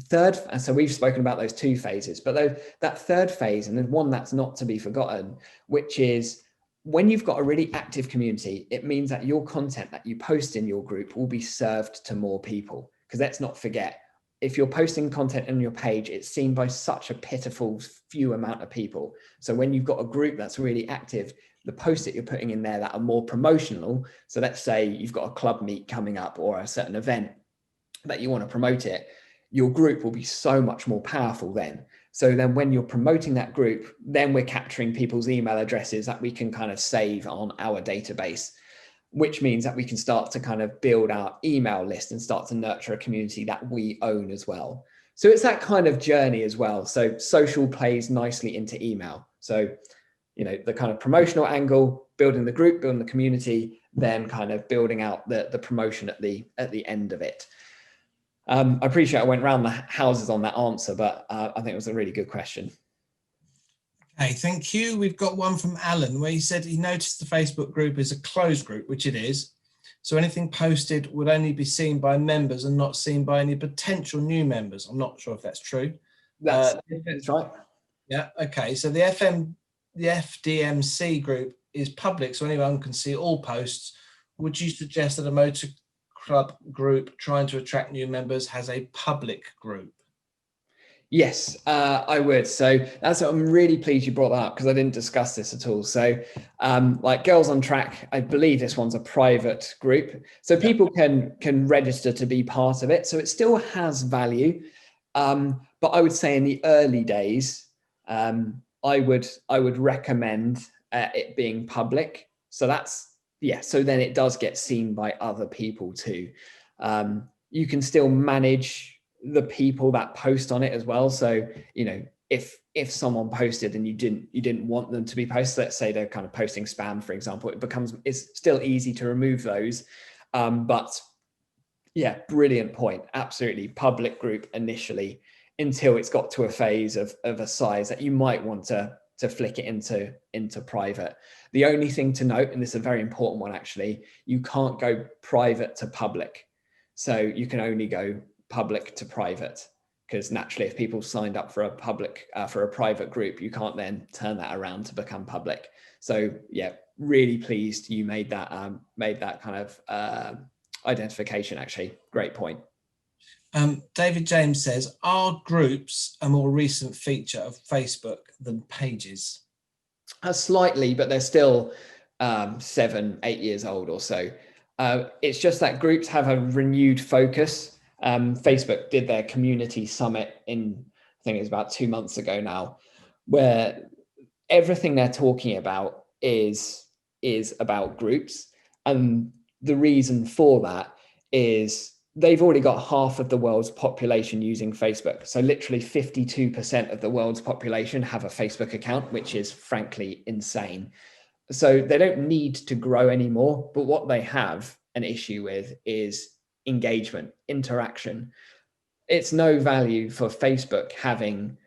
Third, and so we've spoken about those two phases, but that third phase, and then one that's not to be forgotten, which is when you've got a really active community, it means that your content that you post in your group will be served to more people. Because let's not forget, if you're posting content on your page, it's seen by such a pitiful few amount of people. So when you've got a group that's really active, the posts that you're putting in there that are more promotional, so let's say you've got a club meet coming up or a certain event that you want to promote it, your group will be so much more powerful then. So then when you're promoting that group, then we're capturing people's email addresses that we can kind of save on our database, which means that we can start to kind of build our email list and start to nurture a community that we own as well. So it's that kind of journey as well. So social plays nicely into email. So, the kind of promotional angle, building the group, building the community, then kind of building out the promotion at the end of it. I appreciate I went around the houses on that answer, but I think it was a really good question. Okay, thank you. We've got one from Alan where he said he noticed the Facebook group is a closed group, which it is. So anything posted would only be seen by members and not seen by any potential new members. I'm not sure if that's true. That's right. Yeah, okay. So the FDMC group is public, so anyone can see all posts. Would you suggest that a motor club group trying to attract new members has a public group? Yes, I would. So I'm really pleased you brought that up, because I didn't discuss this at all. So like Girls on Track, I believe this one's a private group. So people can register to be part of it. So it still has value. But I would say in the early days, I would recommend it being public. So so then it does get seen by other people too. You can still manage the people that post on it as well. So, if someone posted and you didn't want them to be posted, let's say they're kind of posting spam, for example, it's still easy to remove those. But yeah, brilliant point. Absolutely. Public group initially, until it's got to a phase of a size that you might want to flick it into private. The only thing to note, and this is a very important one actually, you can't go private to public. So you can only go public to private, because naturally if people signed up for a private group, you can't then turn that around to become public. So yeah, really pleased you made that kind of identification. Actually, great point. David James says, are groups a more recent feature of Facebook than pages? Slightly, but they're still 7-8 years old or so. It's just that groups have a renewed focus. Facebook did their community summit I think it was about 2 months ago now, where everything they're talking about is about groups. And the reason for that is they've already got half of the world's population using Facebook. So literally 52% of the world's population have a Facebook account, which is frankly insane. So they don't need to grow anymore, but what they have an issue with is engagement, interaction. It's no value for Facebook having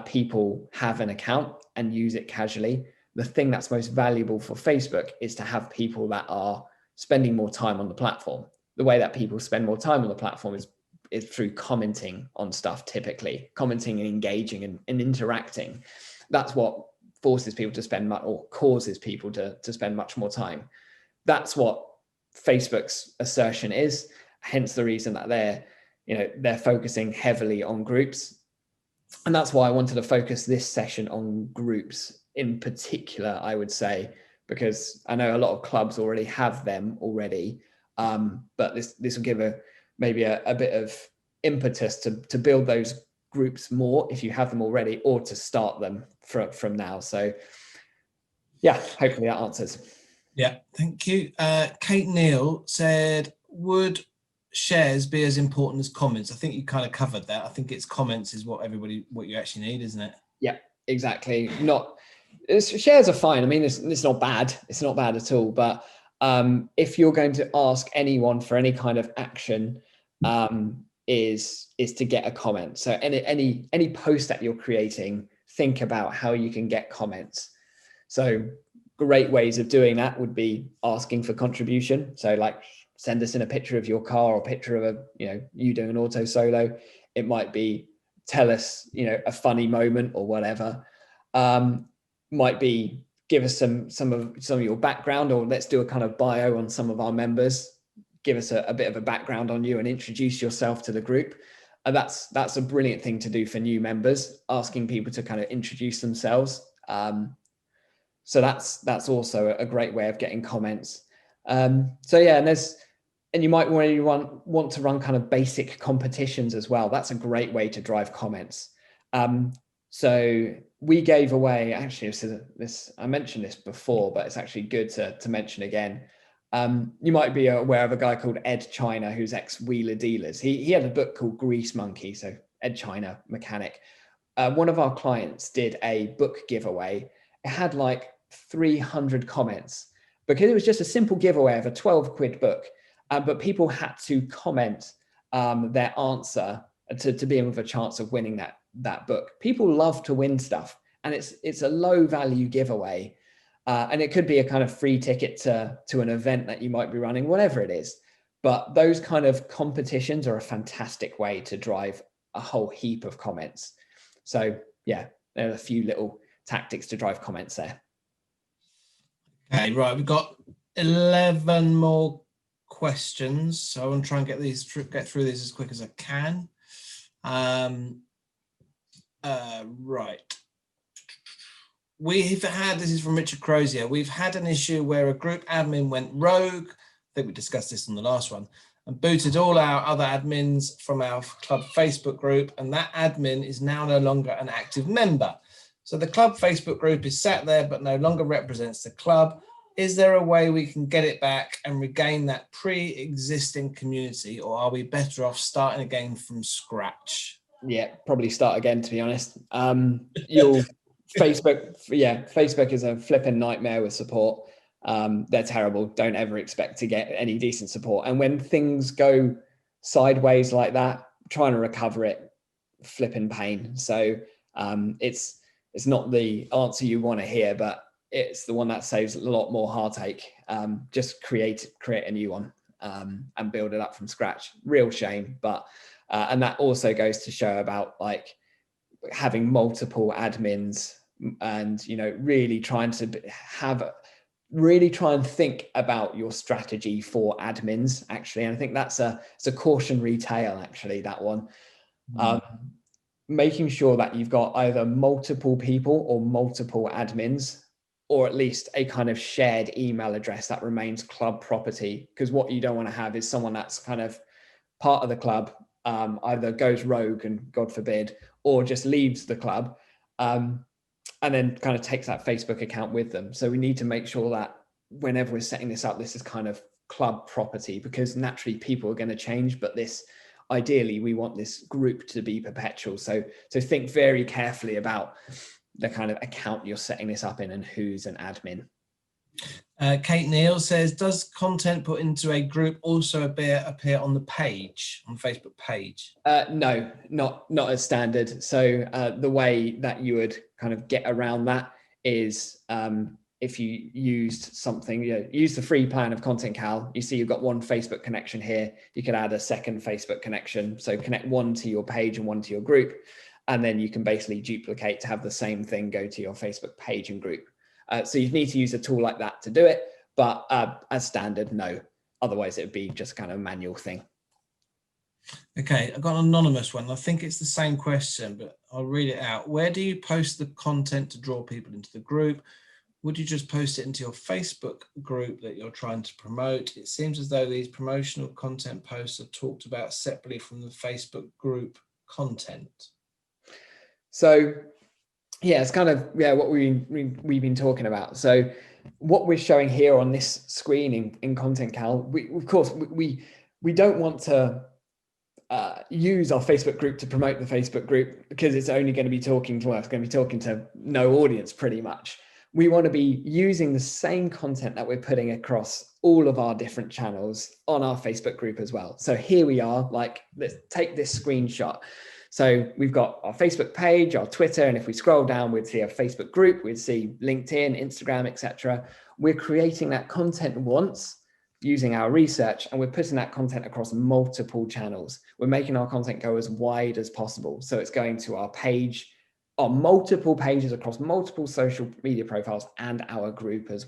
people have an account and use it casually. The thing that's most valuable for Facebook is to have people that are spending more time on the platform. The way that people spend more time on the platform is through commenting on stuff, typically commenting and engaging and interacting. That's what forces people to spend or causes people to spend much more time. That's what Facebook's assertion is. hence the reason that they're focusing heavily on groups. And that's why I wanted to focus this session on groups in particular, I would say, because I know a lot of clubs already have them already, but this will give maybe a bit of impetus to build those groups more if you have them already, or to start them from now. So yeah, hopefully that answers. Yeah, thank you. Kate Neal said, would shares be as important as comments? I think you kind of covered that. I think it's comments is what you actually need, isn't it? Yeah, exactly. Shares are fine. I mean, it's not bad. It's not bad at all. But if you're going to ask anyone for any kind of action, is to get a comment. So any post that you're creating, think about how you can get comments. So great ways of doing that would be asking for contribution. So like, send us in a picture of your car, or a picture of you doing an auto solo. It might be, tell us a funny moment or whatever. Might be, give us some of your background, or let's do a kind of bio on some of our members. Give us a bit of a background on you and introduce yourself to the group. And that's a brilliant thing to do for new members, asking people to kind of introduce themselves. So that's also a great way of getting comments. So yeah, and you might want to run kind of basic competitions as well. That's a great way to drive comments. So we gave away, actually, I mentioned this before, but it's actually good to mention again. You might be aware of a guy called Ed China, who's ex-Wheeler Dealers. He had a book called Grease Monkey. So Ed China, mechanic. One of our clients did a book giveaway. It had like 300 comments because it was just a simple giveaway of a 12 quid book. But people had to comment their answer to be in with a chance of winning that book. People love to win stuff, and it's a low value giveaway. And it could be a kind of free ticket to an event that you might be running, whatever it is. But those kind of competitions are a fantastic way to drive a whole heap of comments. So yeah, there are a few little tactics to drive comments there. Okay, right. We've got 11 more questions, so I want to try and get through these as quick as I can. Right. This is from Richard Crozier. We've had an issue where a group admin went rogue. I think we discussed this on the last one, and booted all our other admins from our club Facebook group, and that admin is now no longer an active member. So the club Facebook group is sat there but no longer represents the club. Is there a way we can get it back and regain that pre-existing community, or are we better off starting again from scratch? Yeah, probably start again, to be honest. Facebook is a flipping nightmare with support. They're terrible. Don't ever expect to get any decent support. And when things go sideways like that, trying to recover it, flipping pain. So it's not the answer you want to hear, but it's the one that saves a lot more heartache. Just create a new one and build it up from scratch. Real shame, but and that also goes to show about like having multiple admins, and really trying and think about your strategy for admins, actually. And I think it's a cautionary tale, actually, that one. Making sure that you've got either multiple people or multiple admins, or at least a kind of shared email address that remains club property. Because what you don't want to have is someone that's kind of part of the club, either goes rogue, and God forbid, or just leaves the club, and then kind of takes that Facebook account with them. So we need to make sure that whenever we're setting this up, this is kind of club property, because naturally people are going to change, but ideally we want this group to be perpetual. So think very carefully about the kind of account you're setting this up in and who's an admin. Kate Neal says, does content put into a group also appear on the page, on the Facebook page? No, not as standard. So the way that you would kind of get around that is if you used something, use the free plan of Content Cal. You see you've got one Facebook connection here. You can add a second Facebook connection. So connect one to your page and one to your group. And then you can basically duplicate to have the same thing go to your Facebook page and group. So you need to use a tool like that to do it. But as standard, no. Otherwise, it would be just kind of a manual thing. Okay, I've got an anonymous one. I think it's the same question, but I'll read it out. Where do you post the content to draw people into the group? Would you just post it into your Facebook group that you're trying to promote? It seems as though these promotional content posts are talked about separately from the Facebook group content. So yeah, it's kind of what we've been talking about. So what we're showing here on this screen in Content Cal, we of course we don't want to use our Facebook group to promote the Facebook group, because it's only going to be talking to us, going to be talking to no audience pretty much. We want to be using the same content that we're putting across all of our different channels on our Facebook group as well. So here we are, like, let's take this screenshot. So we've got our Facebook page, our Twitter, and if we scroll down, we'd see a Facebook group, we'd see LinkedIn, Instagram, etc. We're creating that content once using our research, and we're putting that content across multiple channels. We're making our content go as wide as possible. So it's going to our page, on multiple pages across multiple social media profiles, and our group as